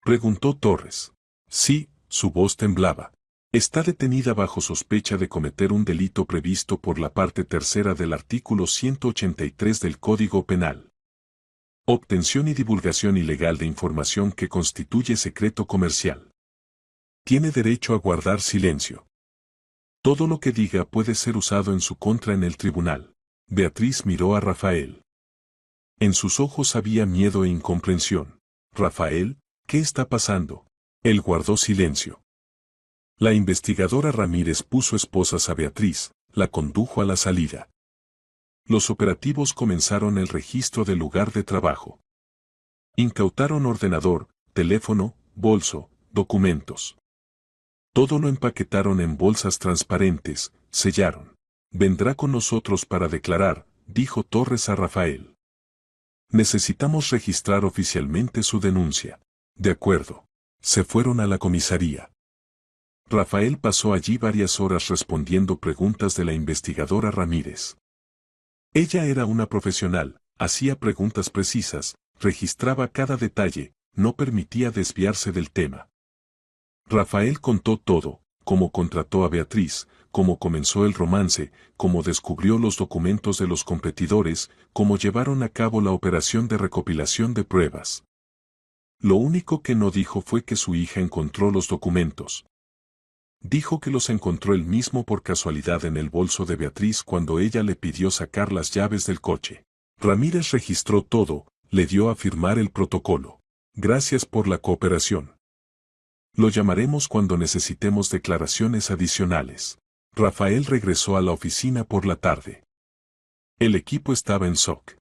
Preguntó Torres. Sí, su voz temblaba. Está detenida bajo sospecha de cometer un delito previsto por la parte tercera del artículo 183 del Código Penal. Obtención y divulgación ilegal de información que constituye secreto comercial. Tiene derecho a guardar silencio. Todo lo que diga puede ser usado en su contra en el tribunal. Beatriz miró a Rafael. En sus ojos había miedo e incomprensión. Rafael, ¿qué está pasando? Él guardó silencio. La investigadora Ramírez puso esposas a Beatriz, la condujo a la salida. Los operativos comenzaron el registro del lugar de trabajo. Incautaron ordenador, teléfono, bolso, documentos. Todo lo empaquetaron en bolsas transparentes, sellaron. Vendrá con nosotros para declarar, dijo Torres a Rafael. Necesitamos registrar oficialmente su denuncia. De acuerdo. Se fueron a la comisaría. Rafael pasó allí varias horas respondiendo preguntas de la investigadora Ramírez. Ella era una profesional, hacía preguntas precisas, registraba cada detalle, no permitía desviarse del tema. Rafael contó todo, cómo contrató a Beatriz, cómo comenzó el romance, cómo descubrió los documentos de los competidores, cómo llevaron a cabo la operación de recopilación de pruebas. Lo único que no dijo fue que su hija encontró los documentos. Dijo que los encontró él mismo por casualidad en el bolso de Beatriz cuando ella le pidió sacar las llaves del coche. Ramírez registró todo, le dio a firmar el protocolo. Gracias por la cooperación. Lo llamaremos cuando necesitemos declaraciones adicionales. Rafael regresó a la oficina por la tarde. El equipo estaba en shock.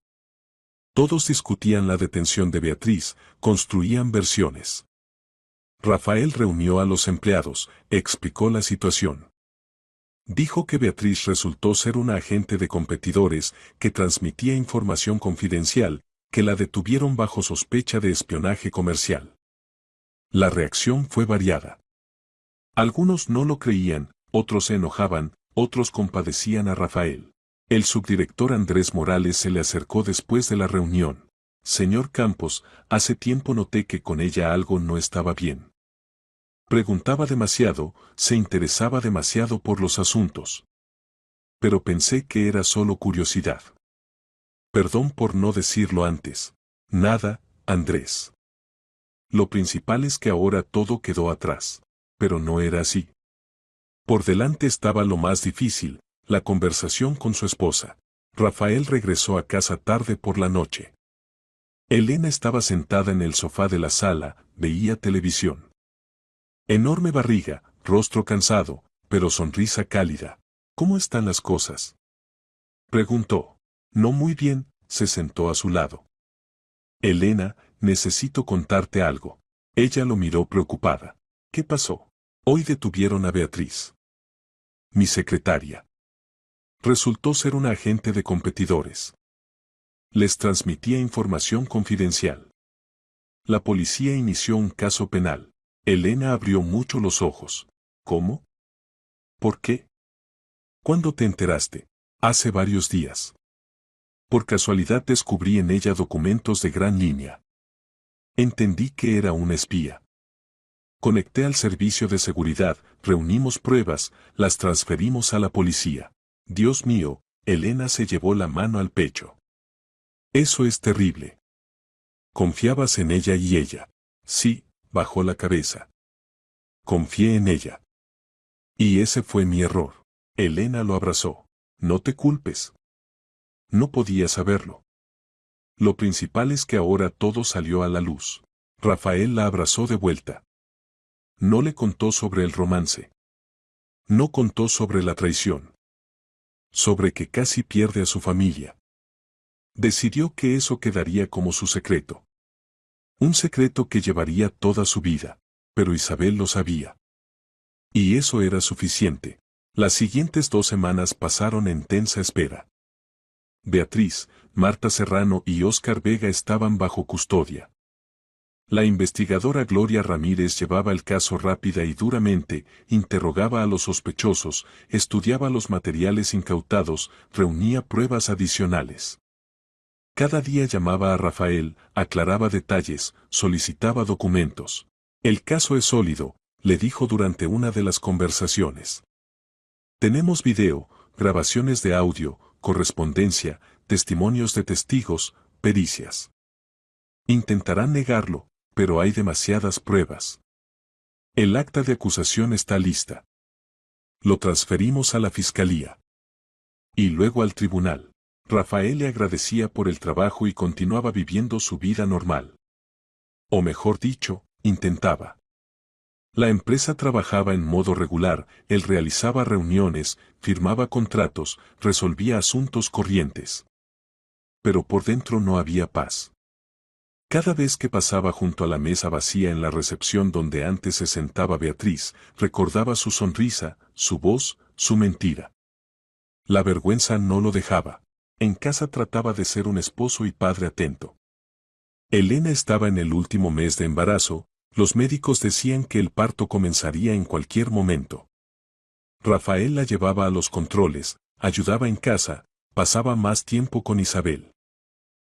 Todos discutían la detención de Beatriz, construían versiones. Rafael reunió a los empleados, explicó la situación. Dijo que Beatriz resultó ser una agente de competidores que transmitía información confidencial, que la detuvieron bajo sospecha de espionaje comercial. La reacción fue variada. Algunos no lo creían, otros se enojaban, otros compadecían a Rafael. El subdirector Andrés Morales se le acercó después de la reunión. Señor Campos, hace tiempo noté que con ella algo no estaba bien. Preguntaba demasiado, se interesaba demasiado por los asuntos. Pero pensé que era solo curiosidad. Perdón por no decirlo antes. Nada, Andrés. Lo principal es que ahora todo quedó atrás. Pero no era así. Por delante estaba lo más difícil, la conversación con su esposa. Rafael regresó a casa tarde por la noche. Elena estaba sentada en el sofá de la sala, veía televisión. Enorme barriga, rostro cansado, pero sonrisa cálida. ¿Cómo están las cosas?, preguntó. No muy bien, se sentó a su lado. Elena, necesito contarte algo. Ella lo miró preocupada. ¿Qué pasó? Hoy detuvieron a Beatriz. Mi secretaria. Resultó ser una agente de competidores. Les transmitía información confidencial. La policía inició un caso penal. Elena abrió mucho los ojos. ¿Cómo? ¿Por qué? ¿Cuándo te enteraste? Hace varios días. Por casualidad descubrí en ella documentos de gran línea. Entendí que era una espía. Conecté al servicio de seguridad, reunimos pruebas, las transferimos a la policía. Dios mío, Elena se llevó la mano al pecho. Eso es terrible. ¿Confiabas en ella y ella? Sí, bajó la cabeza. Confié en ella. Y ese fue mi error. Elena lo abrazó. No te culpes. No podía saberlo. Lo principal es que ahora todo salió a la luz. Rafael la abrazó de vuelta. No le contó sobre el romance. No contó sobre la traición. Sobre que casi pierde a su familia. Decidió que eso quedaría como su secreto. Un secreto que llevaría toda su vida. Pero Isabel lo sabía. Y eso era suficiente. Las siguientes 2 semanas pasaron en tensa espera. Beatriz, Marta Serrano y Óscar Vega estaban bajo custodia. La investigadora Gloria Ramírez llevaba el caso rápida y duramente, interrogaba a los sospechosos, estudiaba los materiales incautados, reunía pruebas adicionales. Cada día llamaba a Rafael, aclaraba detalles, solicitaba documentos. El caso es sólido, le dijo durante una de las conversaciones. Tenemos video, grabaciones de audio, correspondencia, testimonios de testigos, pericias. Intentarán negarlo, pero hay demasiadas pruebas. El acta de acusación está lista. Lo transferimos a la fiscalía. Y luego al tribunal. Rafael le agradecía por el trabajo y continuaba viviendo su vida normal. O mejor dicho, intentaba. La empresa trabajaba en modo regular, él realizaba reuniones, firmaba contratos, resolvía asuntos corrientes. Pero por dentro no había paz. Cada vez que pasaba junto a la mesa vacía en la recepción donde antes se sentaba Beatriz, recordaba su sonrisa, su voz, su mentira. La vergüenza no lo dejaba. En casa trataba de ser un esposo y padre atento. Elena estaba en el último mes de embarazo, Los médicos decían que el parto comenzaría en cualquier momento. Rafael la llevaba a los controles, ayudaba en casa, pasaba más tiempo con Isabel.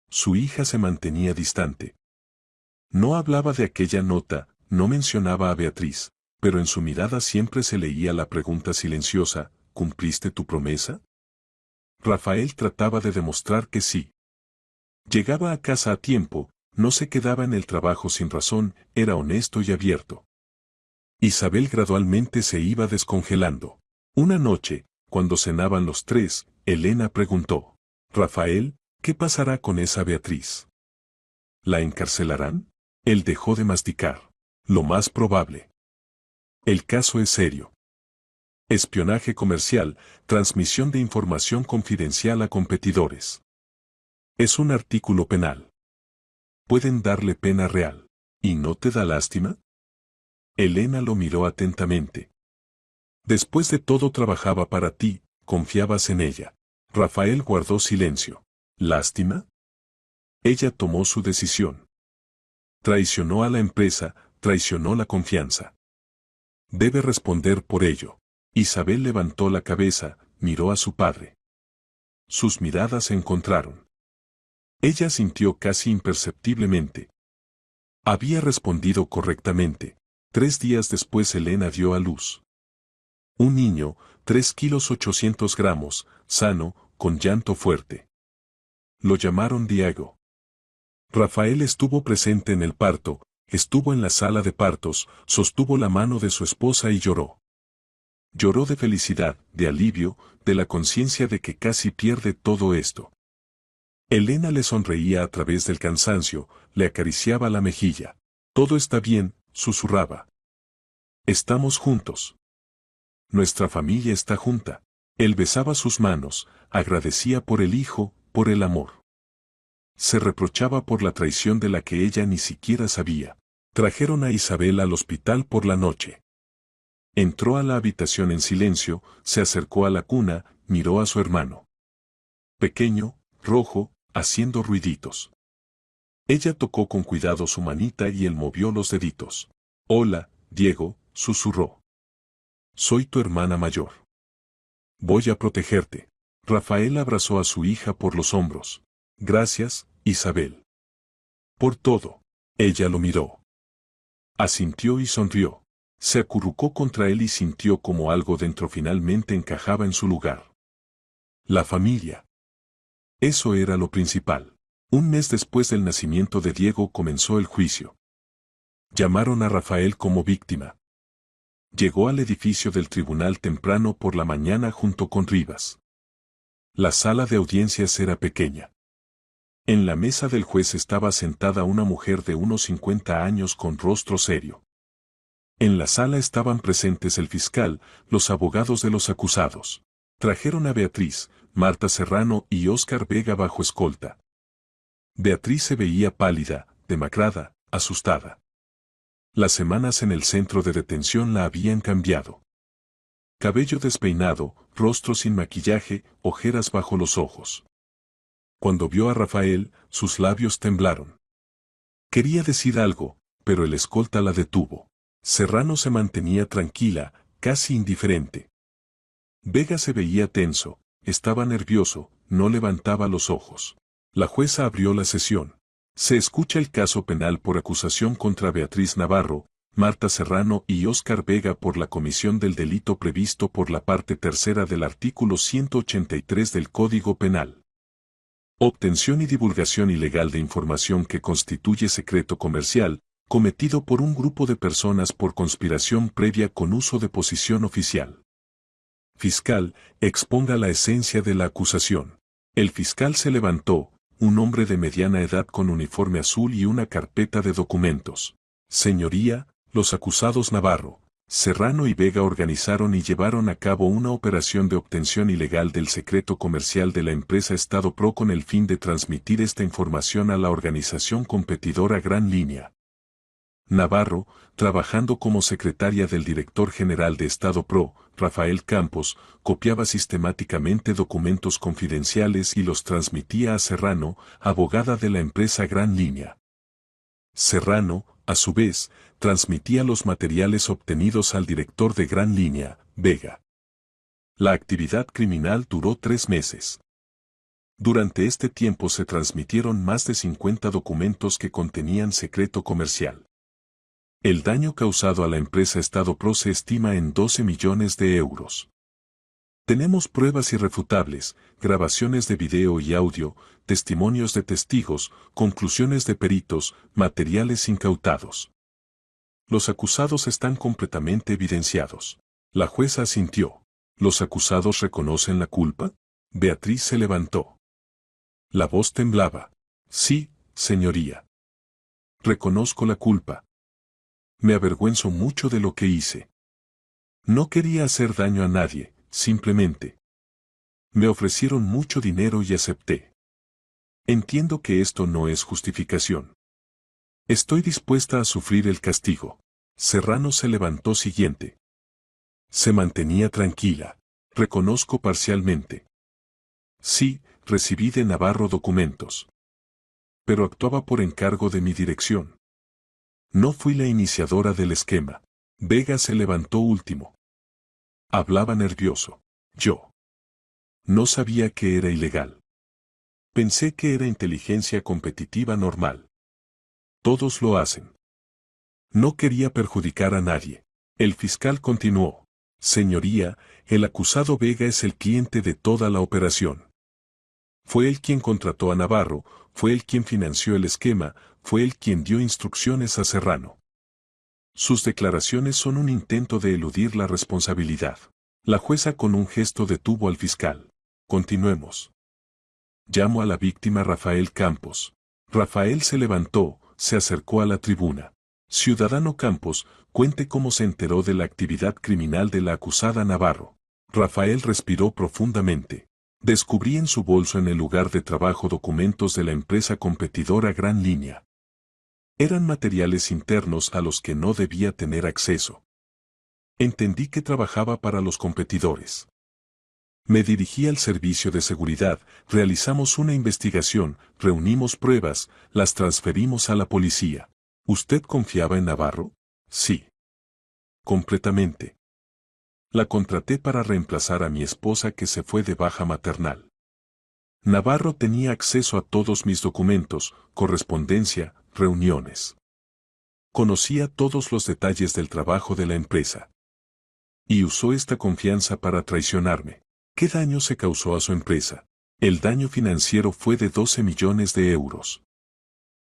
Su hija se mantenía distante. No hablaba de aquella nota, no mencionaba a Beatriz, pero en su mirada siempre se leía la pregunta silenciosa: ¿cumpliste tu promesa? Rafael trataba de demostrar que sí. Llegaba a casa a tiempo, no se quedaba en el trabajo sin razón, era honesto y abierto. Isabel gradualmente se iba descongelando. Una noche, cuando cenaban los tres, Elena preguntó: Rafael, ¿qué pasará con esa Beatriz? ¿La encarcelarán? Él dejó de masticar. Lo más probable. El caso es serio. Espionaje comercial, transmisión de información confidencial a competidores. Es un artículo penal. Pueden darle pena real. ¿Y no te da lástima? Elena lo miró atentamente. Después de todo trabajaba para ti, confiabas en ella. Rafael guardó silencio. ¿Lástima? Ella tomó su decisión. Traicionó a la empresa, traicionó la confianza. Debe responder por ello. Isabel levantó la cabeza, miró a su padre. Sus miradas se encontraron. Ella sintió casi imperceptiblemente. Había respondido correctamente. 3 días después Elena dio a luz. Un niño, 3 kilos 800 gramos, sano, con llanto fuerte. Lo llamaron Diego. Rafael estuvo presente en el parto, estuvo en la sala de partos, sostuvo la mano de su esposa y lloró. Lloró de felicidad, de alivio, de la conciencia de que casi pierde todo esto. Elena le sonreía a través del cansancio, le acariciaba la mejilla. Todo está bien, susurraba. Estamos juntos. Nuestra familia está junta. Él besaba sus manos, agradecía por el hijo, por el amor. Se reprochaba por la traición de la que ella ni siquiera sabía. Trajeron a Isabel al hospital por la noche. Entró a la habitación en silencio, se acercó a la cuna, miró a su hermano. Pequeño, rojo, haciendo ruiditos. Ella tocó con cuidado su manita y él movió los deditos. Hola, Diego, susurró. Soy tu hermana mayor. Voy a protegerte. Rafael abrazó a su hija por los hombros. Gracias, Isabel. Por todo. Ella lo miró. Asintió y sonrió. Se acurrucó contra él y sintió como algo dentro finalmente encajaba en su lugar. La familia. Eso era lo principal. Un mes después del nacimiento de Diego comenzó el juicio. Llamaron a Rafael como víctima. Llegó al edificio del tribunal temprano por la mañana junto con Rivas. La sala de audiencias era pequeña. En la mesa del juez estaba sentada una mujer de unos 50 años con rostro serio. En la sala estaban presentes el fiscal, los abogados de los acusados. Trajeron a Beatriz, Marta Serrano y Óscar Vega bajo escolta. Beatriz se veía pálida, demacrada, asustada. Las semanas en el centro de detención la habían cambiado. Cabello despeinado, rostro sin maquillaje, ojeras bajo los ojos. Cuando vio a Rafael, sus labios temblaron. Quería decir algo, pero el escolta la detuvo. Serrano se mantenía tranquila, casi indiferente. Vega se veía tenso, estaba nervioso, no levantaba los ojos. La jueza abrió la sesión. Se escucha el caso penal por acusación contra Beatriz Navarro, Marta Serrano y Óscar Vega por la comisión del delito previsto por la parte tercera del artículo 183 del Código Penal. Obtención y divulgación ilegal de información que constituye secreto comercial, cometido por un grupo de personas por conspiración previa con uso de posición oficial. Fiscal, exponga la esencia de la acusación. El fiscal se levantó, un hombre de mediana edad con uniforme azul y una carpeta de documentos. Señoría, los acusados Navarro, Serrano y Vega organizaron y llevaron a cabo una operación de obtención ilegal del secreto comercial de la empresa Estado Pro con el fin de transmitir esta información a la organización competidora Gran Línea. Navarro, trabajando como secretaria del director general de Estado Pro, Rafael Campos, copiaba sistemáticamente documentos confidenciales y los transmitía a Serrano, abogada de la empresa Gran Línea. Serrano, A su vez, transmitía los materiales obtenidos al director de Gran Línea, Vega. La actividad criminal duró 3 meses. Durante este tiempo se transmitieron más de 50 documentos que contenían secreto comercial. El daño causado a la empresa Estado Pro se estima en 12 millones de euros. Tenemos pruebas irrefutables, grabaciones de video y audio, testimonios de testigos, conclusiones de peritos, materiales incautados. Los acusados están completamente evidenciados. La jueza asintió. ¿Los acusados reconocen la culpa? Beatriz se levantó. La voz temblaba. Sí, señoría. Reconozco la culpa. Me avergüenzo mucho de lo que hice. No quería hacer daño a nadie. Simplemente. Me ofrecieron mucho dinero y acepté. Entiendo que esto no es justificación. Estoy dispuesta a sufrir el castigo. Serrano se levantó siguiente. Se mantenía tranquila. Reconozco parcialmente. Sí, recibí de Navarro documentos. Pero actuaba por encargo de mi dirección. No fui la iniciadora del esquema. Vega se levantó último. Hablaba nervioso. Yo. No sabía que era ilegal. Pensé que era inteligencia competitiva normal. Todos lo hacen. No quería perjudicar a nadie. El fiscal continuó. Señoría, el acusado Vega es el cliente de toda la operación. Fue él quien contrató a Navarro, fue él quien financió el esquema, fue él quien dio instrucciones a Serrano. Sus declaraciones son un intento de eludir la responsabilidad. La jueza con un gesto detuvo al fiscal. Continuemos. Llamo a la víctima Rafael Campos. Rafael se levantó, se acercó a la tribuna. Ciudadano Campos, cuente cómo se enteró de la actividad criminal de la acusada Navarro. Rafael respiró profundamente. Descubrí en su bolso en el lugar de trabajo documentos de la empresa competidora Gran Línea. Eran materiales internos a los que no debía tener acceso. Entendí que trabajaba para los competidores. Me dirigí al servicio de seguridad, realizamos una investigación, reunimos pruebas, las transferimos a la policía. ¿Usted confiaba en Navarro? Sí. Completamente. La contraté para reemplazar a mi esposa que se fue de baja maternal. Navarro tenía acceso a todos mis documentos, correspondencia, reuniones. Conocía todos los detalles del trabajo de la empresa. Y usó esta confianza para traicionarme. ¿Qué daño se causó a su empresa? El daño financiero fue de 12 millones de euros.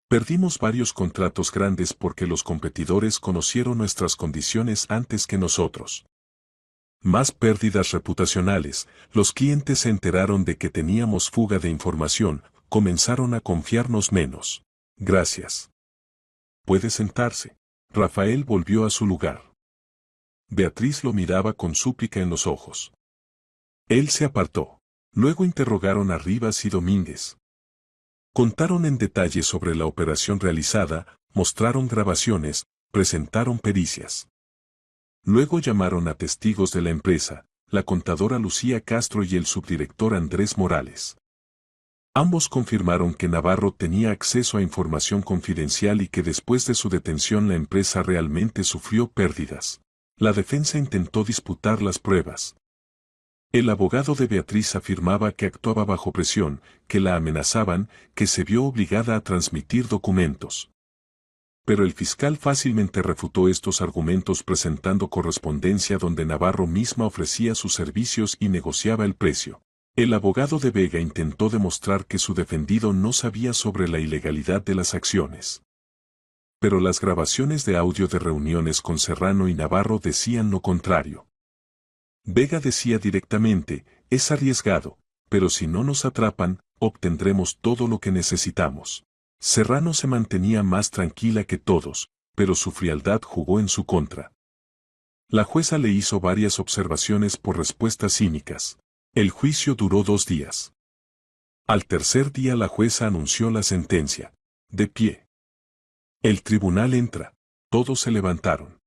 Perdimos varios contratos grandes porque los competidores conocieron nuestras condiciones antes que nosotros. Más pérdidas reputacionales, los clientes se enteraron de que teníamos fuga de información, comenzaron a confiarnos menos. Gracias. Puede sentarse. Rafael volvió a su lugar. Beatriz lo miraba con súplica en los ojos. Él se apartó. Luego interrogaron a Rivas y Domínguez. Contaron en detalle sobre la operación realizada, mostraron grabaciones, presentaron pericias. Luego llamaron a testigos de la empresa, la contadora Lucía Castro y el subdirector Andrés Morales. Ambos confirmaron que Navarro tenía acceso a información confidencial y que después de su detención la empresa realmente sufrió pérdidas. La defensa intentó disputar las pruebas. El abogado de Beatriz afirmaba que actuaba bajo presión, que la amenazaban, que se vio obligada a transmitir documentos. Pero el fiscal fácilmente refutó estos argumentos presentando correspondencia donde Navarro misma ofrecía sus servicios y negociaba el precio. El abogado de Vega intentó demostrar que su defendido no sabía sobre la ilegalidad de las acciones. Pero las grabaciones de audio de reuniones con Serrano y Navarro decían lo contrario. Vega decía directamente, es arriesgado, pero si no nos atrapan, obtendremos todo lo que necesitamos. Serrano se mantenía más tranquila que todos, pero su frialdad jugó en su contra. La jueza le hizo varias observaciones por respuestas cínicas. El juicio duró 2 días. Al tercer día la jueza anunció la sentencia. De pie. El tribunal entra. Todos se levantaron.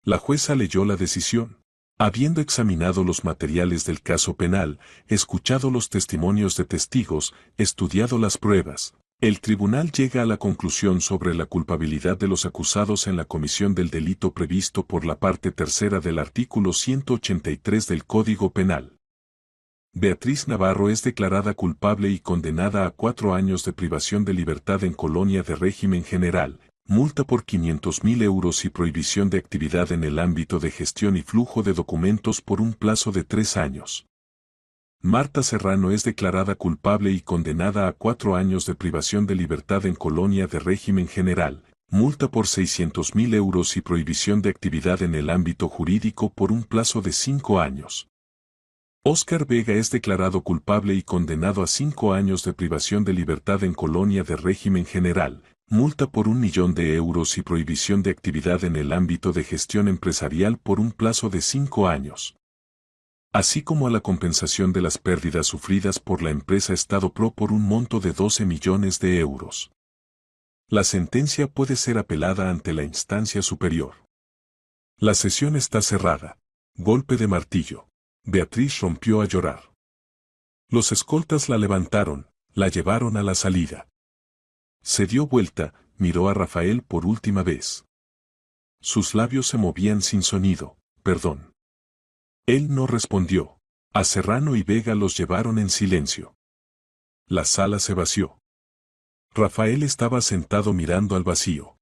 La jueza leyó la decisión. Habiendo examinado los materiales del caso penal, escuchado los testimonios de testigos, estudiado las pruebas, El tribunal llega a la conclusión sobre la culpabilidad de los acusados en la comisión del delito previsto por la parte tercera del artículo 183 del Código Penal. Beatriz Navarro es declarada culpable y condenada a 4 años de privación de libertad en colonia de régimen general, multa por 500.000 euros y prohibición de actividad en el ámbito de gestión y flujo de documentos por un plazo de 3 años. Marta Serrano es declarada culpable y condenada a 4 años de privación de libertad en colonia de régimen general, multa por 600.000 euros y prohibición de actividad en el ámbito jurídico por un plazo de 5 años. Óscar Vega es declarado culpable y condenado a 5 años de privación de libertad en colonia de régimen general, multa por 1 millón de euros y prohibición de actividad en el ámbito de gestión empresarial por un plazo de 5 años. Así como a la compensación de las pérdidas sufridas por la empresa Estado Pro por un monto de 12 millones de euros. La sentencia puede ser apelada ante la instancia superior. La sesión está cerrada. Golpe de martillo. Beatriz rompió a llorar. Los escoltas la levantaron, la llevaron a la salida. Se dio vuelta, miró a Rafael por última vez. Sus labios se movían sin sonido. Perdón. Él no respondió. A Serrano y Vega los llevaron en silencio. La sala se vació. Rafael estaba sentado mirando al vacío.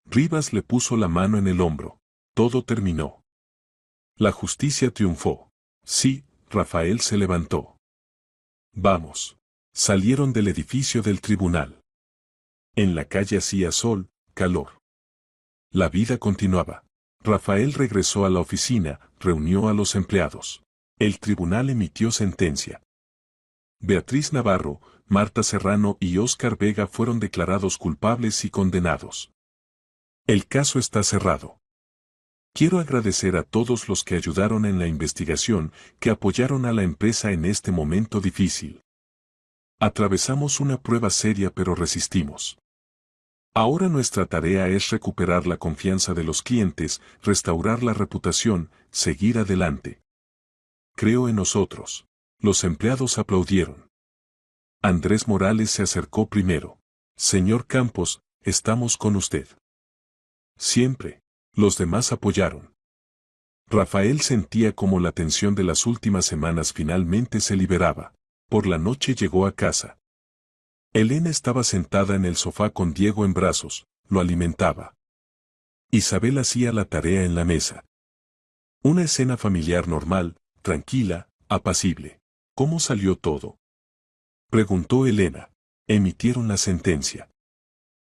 Rivas le puso la mano en el hombro. Todo terminó. La justicia triunfó. Sí, Rafael se levantó. Vamos. Salieron del edificio del tribunal. En la calle hacía sol, calor. La vida continuaba. Rafael regresó a la oficina, reunió a los empleados. El tribunal emitió sentencia. Beatriz Navarro, Marta Serrano y Óscar Vega fueron declarados culpables y condenados. El caso está cerrado. Quiero agradecer a todos los que ayudaron en la investigación, que apoyaron a la empresa en este momento difícil. Atravesamos una prueba seria pero resistimos. Ahora nuestra tarea es recuperar la confianza de los clientes, restaurar la reputación, seguir adelante. Creo en nosotros. Los empleados aplaudieron. Andrés Morales se acercó primero. Señor Campos, estamos con usted. Siempre. Los demás apoyaron. Rafael sentía como la tensión de las últimas semanas finalmente se liberaba. Por la noche llegó a casa. Elena estaba sentada en el sofá con Diego en brazos, lo alimentaba. Isabel hacía la tarea en la mesa. Una escena familiar normal, tranquila, apacible. ¿Cómo salió todo?, preguntó Elena. Emitieron la sentencia.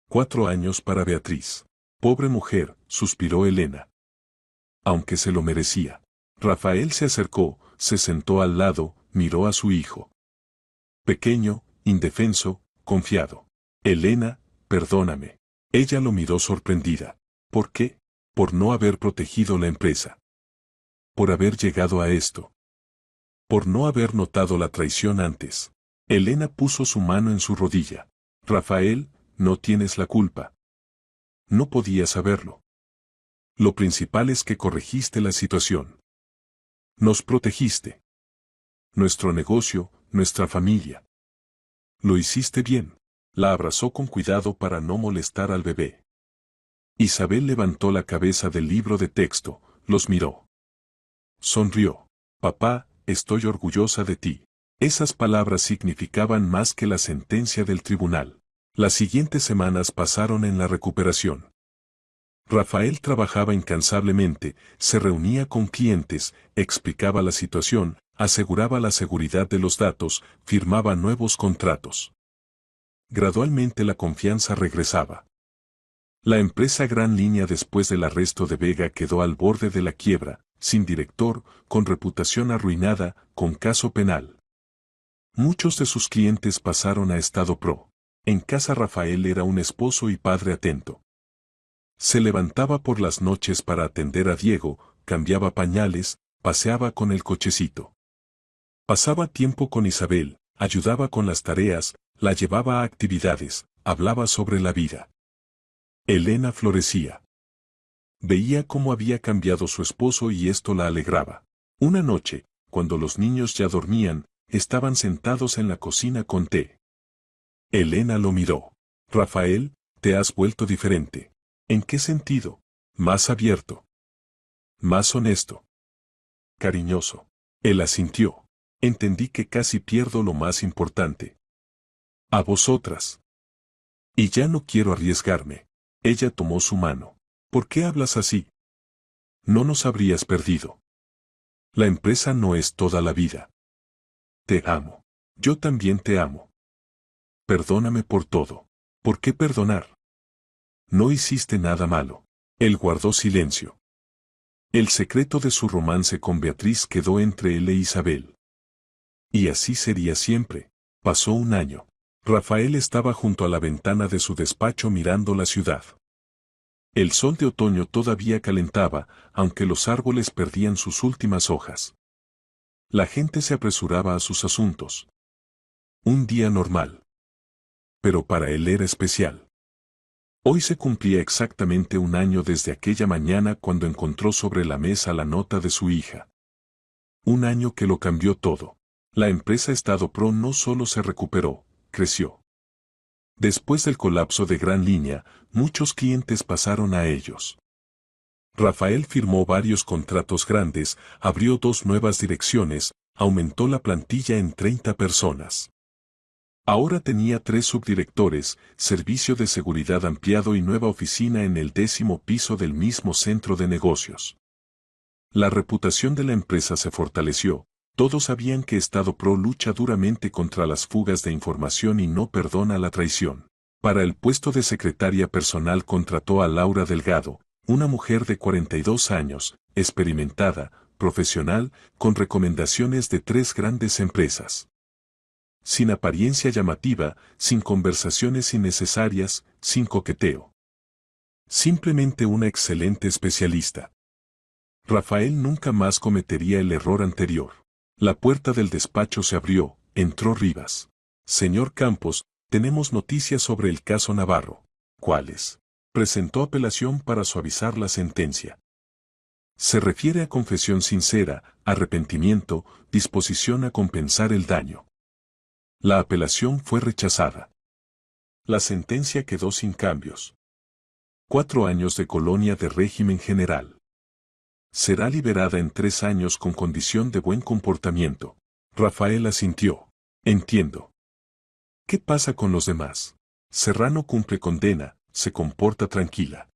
4 años para Beatriz. Pobre mujer, suspiró Elena. Aunque se lo merecía. Rafael se acercó, se sentó al lado, miró a su hijo. Pequeño, indefenso, confiado. Elena, perdóname. Ella lo miró sorprendida. ¿Por qué? Por no haber protegido la empresa. Por haber llegado a esto. Por no haber notado la traición antes. Elena puso su mano en su rodilla. Rafael, no tienes la culpa. No podías saberlo. Lo principal es que corregiste la situación. Nos protegiste. Nuestro negocio, nuestra familia. Lo hiciste bien. La abrazó con cuidado para no molestar al bebé. Isabel levantó la cabeza del libro de texto, los miró. Sonrió. Papá, estoy orgullosa de ti. Esas palabras significaban más que la sentencia del tribunal. Las siguientes semanas pasaron en la recuperación. Rafael trabajaba incansablemente, se reunía con clientes, explicaba la situación, aseguraba la seguridad de los datos, firmaba nuevos contratos. Gradualmente la confianza regresaba. La empresa Gran Línea después del arresto de Vega quedó al borde de la quiebra, sin director, con reputación arruinada, con caso penal. Muchos de sus clientes pasaron a Estado Pro. En casa Rafael era un esposo y padre atento. Se levantaba por las noches para atender a Diego, cambiaba pañales, paseaba con el cochecito. Pasaba tiempo con Isabel, ayudaba con las tareas, la llevaba a actividades, hablaba sobre la vida. Elena florecía. Veía cómo había cambiado su esposo y esto la alegraba. Una noche, cuando los niños ya dormían, estaban sentados en la cocina con té. Elena lo miró. Rafael, te has vuelto diferente. ¿En qué sentido? Más abierto. Más honesto. Cariñoso. Él asintió. Entendí que casi pierdo lo más importante. A vosotras. Y ya no quiero arriesgarme. Ella tomó su mano. ¿Por qué hablas así? No nos habrías perdido. La empresa no es toda la vida. Te amo. Yo también te amo. Perdóname por todo. ¿Por qué perdonar? No hiciste nada malo. Él guardó silencio. El secreto de su romance con Beatriz quedó entre él e Isabel. Y así sería siempre. Pasó un año. Rafael estaba junto a la ventana de su despacho mirando la ciudad. El sol de otoño todavía calentaba, aunque los árboles perdían sus últimas hojas. La gente se apresuraba a sus asuntos. Un día normal. Pero para él era especial. Hoy se cumplía exactamente un año desde aquella mañana cuando encontró sobre la mesa la nota de su hija. Un año que lo cambió todo. La empresa Estado Pro no solo se recuperó, creció. Después del colapso de Gran Línea, muchos clientes pasaron a ellos. Rafael firmó varios contratos grandes, abrió 2 nuevas direcciones, aumentó la plantilla en 30 personas. Ahora tenía 3 subdirectores, servicio de seguridad ampliado y nueva oficina en el 10º piso del mismo centro de negocios. La reputación de la empresa se fortaleció. Todos sabían que Estado Pro lucha duramente contra las fugas de información y no perdona la traición. Para el puesto de secretaria personal contrató a Laura Delgado, una mujer de 42 años, experimentada, profesional, con recomendaciones de 3 grandes empresas. Sin apariencia llamativa, sin conversaciones innecesarias, sin coqueteo. Simplemente una excelente especialista. Rafael nunca más cometería el error anterior. La puerta del despacho se abrió, entró Rivas. Señor Campos, tenemos noticias sobre el caso Navarro. ¿Cuáles? Presentó apelación para suavizar la sentencia. Se refiere a confesión sincera, arrepentimiento, disposición a compensar el daño. La apelación fue rechazada. La sentencia quedó sin cambios. 4 años de colonia de régimen general. Será liberada en 3 años con condición de buen comportamiento. Rafael asintió. Entiendo. ¿Qué pasa con los demás? Serrano cumple condena, se comporta tranquila.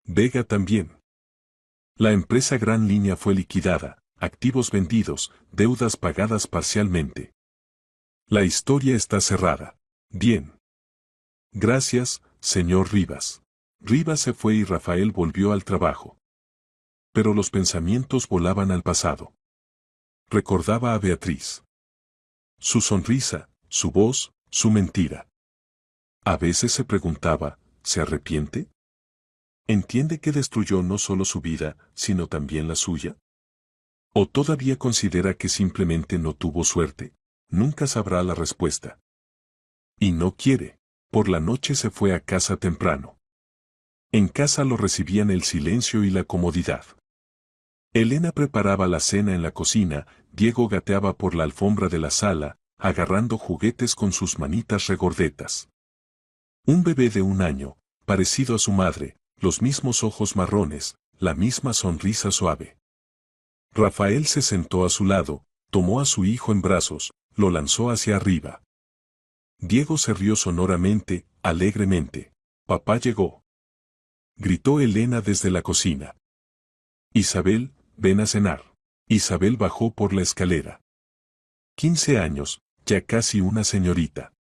Vega también. La empresa Gran Línea fue liquidada, activos vendidos, deudas pagadas parcialmente. La historia está cerrada. Bien. Gracias, señor Rivas. Rivas se fue y Rafael volvió al trabajo. Pero los pensamientos volaban al pasado. Recordaba a Beatriz. Su sonrisa, su voz, su mentira. A veces se preguntaba, ¿se arrepiente? ¿Entiende que destruyó no solo su vida, sino también la suya? ¿O todavía considera que simplemente no tuvo suerte? Nunca sabrá la respuesta. Y no quiere. Por la noche se fue a casa temprano. En casa lo recibían el silencio y la comodidad. Elena preparaba la cena en la cocina, Diego gateaba por la alfombra de la sala, agarrando juguetes con sus manitas regordetas. Un bebé de 1 año, parecido a su madre, los mismos ojos marrones, la misma sonrisa suave. Rafael se sentó a su lado, tomó a su hijo en brazos, lo lanzó hacia arriba. Diego se rió sonoramente, alegremente. Papá llegó. Gritó Elena desde la cocina. Isabel, ven a cenar. Isabel bajó por la escalera. 15 años, ya casi una señorita.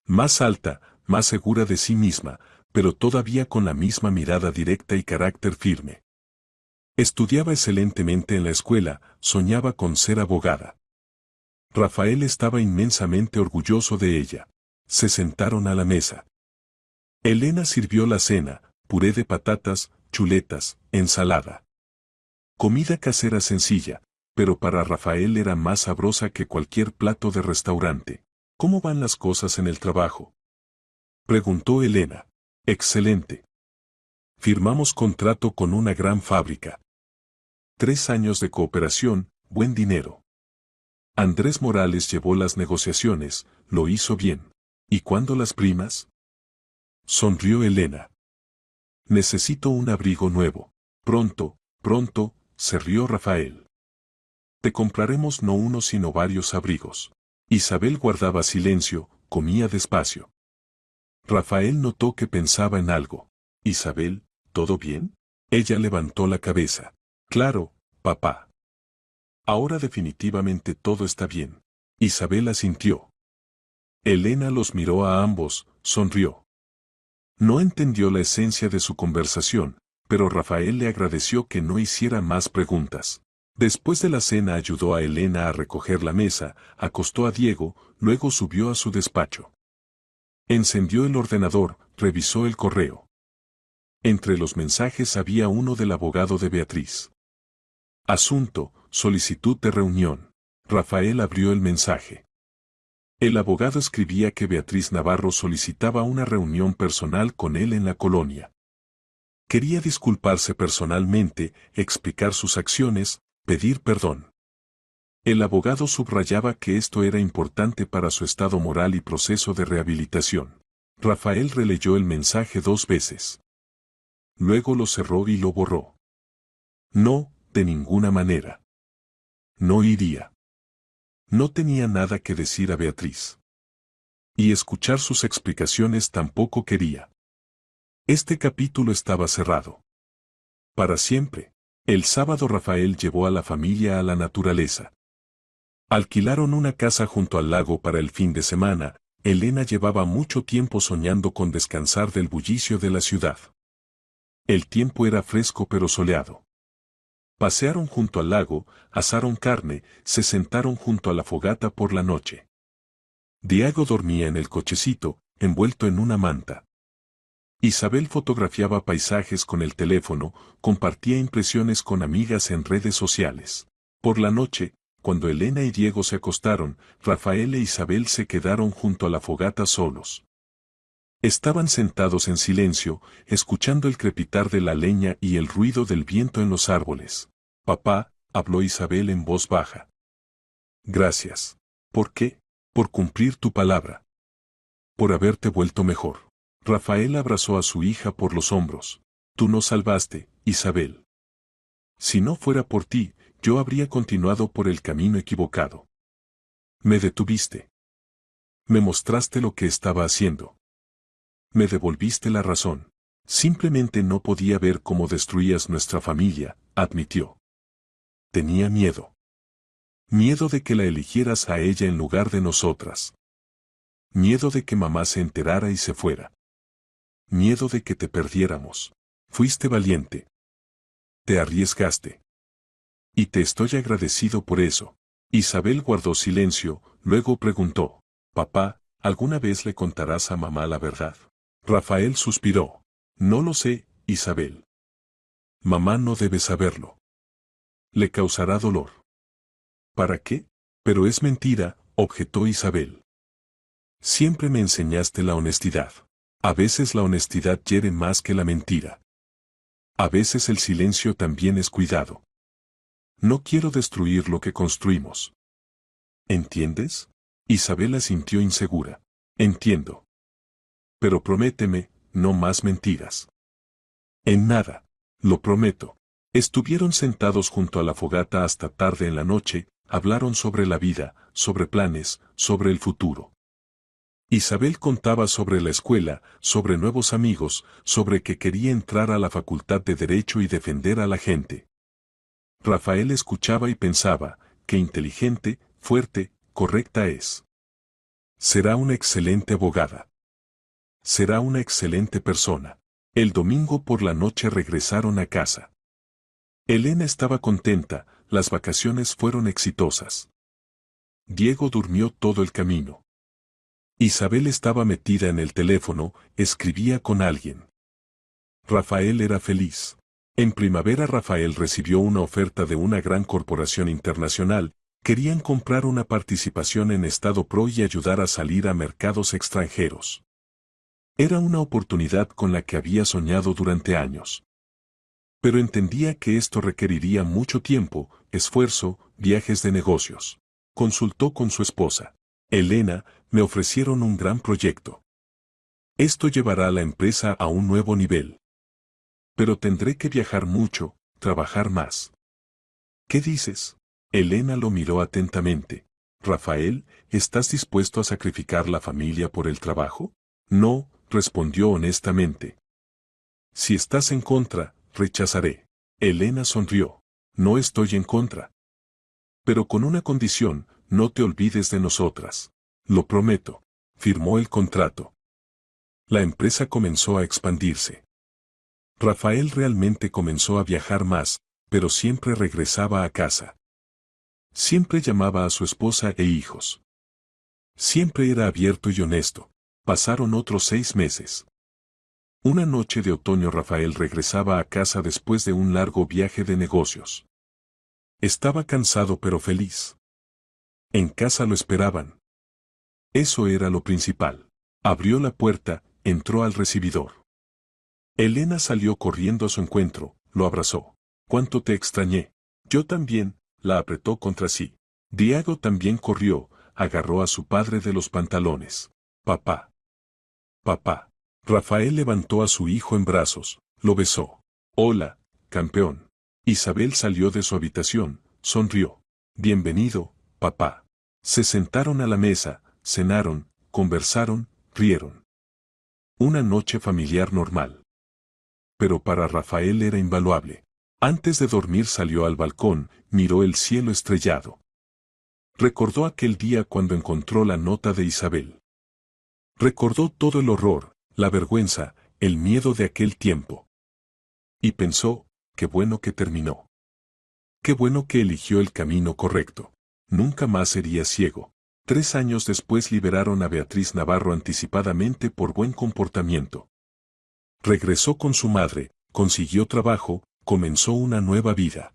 Más alta, más segura de sí misma, pero todavía con la misma mirada directa y carácter firme. Estudiaba excelentemente en la escuela, soñaba con ser abogada. Rafael estaba inmensamente orgulloso de ella. Se sentaron a la mesa. Elena sirvió la cena, puré de patatas, chuletas, ensalada. Comida casera sencilla, pero para Rafael era más sabrosa que cualquier plato de restaurante. ¿Cómo van las cosas en el trabajo?, preguntó Elena. Excelente. Firmamos contrato con una gran fábrica. 3 años de cooperación, buen dinero. Andrés Morales llevó las negociaciones, lo hizo bien. ¿Y cuándo las primas? Sonrió Elena. Necesito un abrigo nuevo. Pronto, pronto, se rió Rafael. Te compraremos no uno sino varios abrigos. Isabel guardaba silencio, comía despacio. Rafael notó que pensaba en algo. Isabel, ¿todo bien? Ella levantó la cabeza. Claro, papá. Ahora definitivamente todo está bien. Isabel asintió. Elena los miró a ambos, sonrió. No entendió la esencia de su conversación, pero Rafael le agradeció que no hiciera más preguntas. Después de la cena ayudó a Elena a recoger la mesa, acostó a Diego, luego subió a su despacho. Encendió el ordenador, revisó el correo. Entre los mensajes había uno del abogado de Beatriz. Asunto, solicitud de reunión. Rafael abrió el mensaje. El abogado escribía que Beatriz Navarro solicitaba una reunión personal con él en la colonia. Quería disculparse personalmente, explicar sus acciones, pedir perdón. El abogado subrayaba que esto era importante para su estado moral y proceso de rehabilitación. Rafael releyó el mensaje 2 veces. Luego lo cerró y lo borró. No, de ninguna manera. No iría. No tenía nada que decir a Beatriz. Y escuchar sus explicaciones tampoco quería. Este capítulo estaba cerrado. Para siempre. El sábado Rafael llevó a la familia a la naturaleza. Alquilaron una casa junto al lago para el fin de semana. Elena llevaba mucho tiempo soñando con descansar del bullicio de la ciudad. El tiempo era fresco pero soleado. Pasearon junto al lago, asaron carne, se sentaron junto a la fogata por la noche. Diego dormía en el cochecito, envuelto en una manta. Isabel fotografiaba paisajes con el teléfono, compartía impresiones con amigas en redes sociales. Por la noche, cuando Elena y Diego se acostaron, Rafael e Isabel se quedaron junto a la fogata solos. Estaban sentados en silencio, escuchando el crepitar de la leña y el ruido del viento en los árboles. Papá, habló Isabel en voz baja. Gracias. ¿Por qué? Por cumplir tu palabra. Por haberte vuelto mejor. Rafael abrazó a su hija por los hombros. Tú nos salvaste, Isabel. Si no fuera por ti, yo habría continuado por el camino equivocado. Me detuviste. Me mostraste lo que estaba haciendo. Me devolviste la razón. Simplemente no podía ver cómo destruías nuestra familia, admitió. Tenía miedo. Miedo de que la eligieras a ella en lugar de nosotras. Miedo de que mamá se enterara y se fuera. Miedo de que te perdiéramos. Fuiste valiente. Te arriesgaste. Y te estoy agradecido por eso. Isabel guardó silencio, luego preguntó, Papá, ¿alguna vez le contarás a mamá la verdad? Rafael suspiró. No lo sé, Isabel. Mamá no debe saberlo. Le causará dolor. ¿Para qué? Pero es mentira, objetó Isabel. Siempre me enseñaste la honestidad. A veces la honestidad hiere más que la mentira. A veces el silencio también es cuidado. No quiero destruir lo que construimos. ¿Entiendes? Isabel asintió insegura. Entiendo. Pero prométeme, no más mentiras. En nada. Lo prometo. Estuvieron sentados junto a la fogata hasta tarde en la noche, hablaron sobre la vida, sobre planes, sobre el futuro. Isabel contaba sobre la escuela, sobre nuevos amigos, sobre que quería entrar a la facultad de Derecho y defender a la gente. Rafael escuchaba y pensaba, qué inteligente, fuerte, correcta es. Será una excelente abogada. Será una excelente persona. El domingo por la noche regresaron a casa. Elena estaba contenta, las vacaciones fueron exitosas. Diego durmió todo el camino. Isabel estaba metida en el teléfono, escribía con alguien. Rafael era feliz. En primavera Rafael recibió una oferta de una gran corporación internacional, querían comprar una participación en Estado Pro y ayudar a salir a mercados extranjeros. Era una oportunidad con la que había soñado durante años. Pero entendía que esto requeriría mucho tiempo, esfuerzo, viajes de negocios. Consultó con su esposa. Elena, me ofrecieron un gran proyecto. Esto llevará a la empresa a un nuevo nivel. Pero tendré que viajar mucho, trabajar más. ¿Qué dices? Elena lo miró atentamente. Rafael, ¿estás dispuesto a sacrificar la familia por el trabajo? No, respondió honestamente. Si estás en contra, rechazaré. Elena sonrió. No estoy en contra. Pero con una condición, no te olvides de nosotras. Lo prometo. Firmó el contrato. La empresa comenzó a expandirse. Rafael realmente comenzó a viajar más, pero siempre regresaba a casa. Siempre llamaba a su esposa e hijos. Siempre era abierto y honesto. Pasaron otros 6 meses. Una noche de otoño Rafael regresaba a casa después de un largo viaje de negocios. Estaba cansado pero feliz. En casa lo esperaban. Eso era lo principal. Abrió la puerta, entró al recibidor. Elena salió corriendo a su encuentro, lo abrazó. «¿Cuánto te extrañé?» «Yo también», la apretó contra sí. Diego también corrió, agarró a su padre de los pantalones. «Papá. Papá». Rafael levantó a su hijo en brazos, lo besó. «Hola, campeón». Isabel salió de su habitación, sonrió. «Bienvenido, papá». Se sentaron a la mesa, cenaron, conversaron, rieron. Una noche familiar normal. Pero para Rafael era invaluable. Antes de dormir salió al balcón, miró el cielo estrellado. Recordó aquel día cuando encontró la nota de Isabel. Recordó todo el horror, la vergüenza, el miedo de aquel tiempo. Y pensó, qué bueno que terminó. Qué bueno que eligió el camino correcto. Nunca más sería ciego. 3 años después liberaron a Beatriz Navarro anticipadamente por buen comportamiento. Regresó con su madre, consiguió trabajo, comenzó una nueva vida.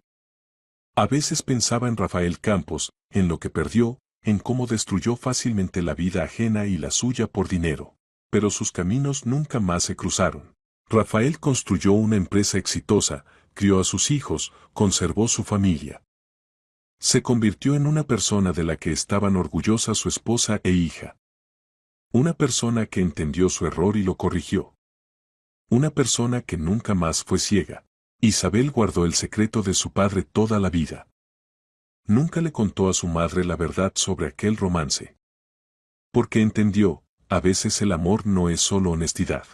A veces pensaba en Rafael Campos, en lo que perdió, en cómo destruyó fácilmente la vida ajena y la suya por dinero. Pero sus caminos nunca más se cruzaron. Rafael construyó una empresa exitosa, crió a sus hijos, conservó su familia. Se convirtió en una persona de la que estaban orgullosas su esposa e hija. Una persona que entendió su error y lo corrigió. Una persona que nunca más fue ciega. Isabel guardó el secreto de su padre toda la vida. Nunca le contó a su madre la verdad sobre aquel romance. Porque entendió, a veces el amor no es solo honestidad.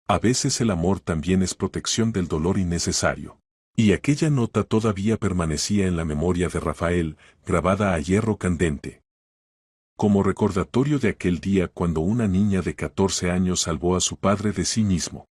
A veces el amor también es protección del dolor innecesario. Y aquella nota todavía permanecía en la memoria de Rafael, grabada a hierro candente. Como recordatorio de aquel día cuando una niña de 14 años salvó a su padre de sí mismo.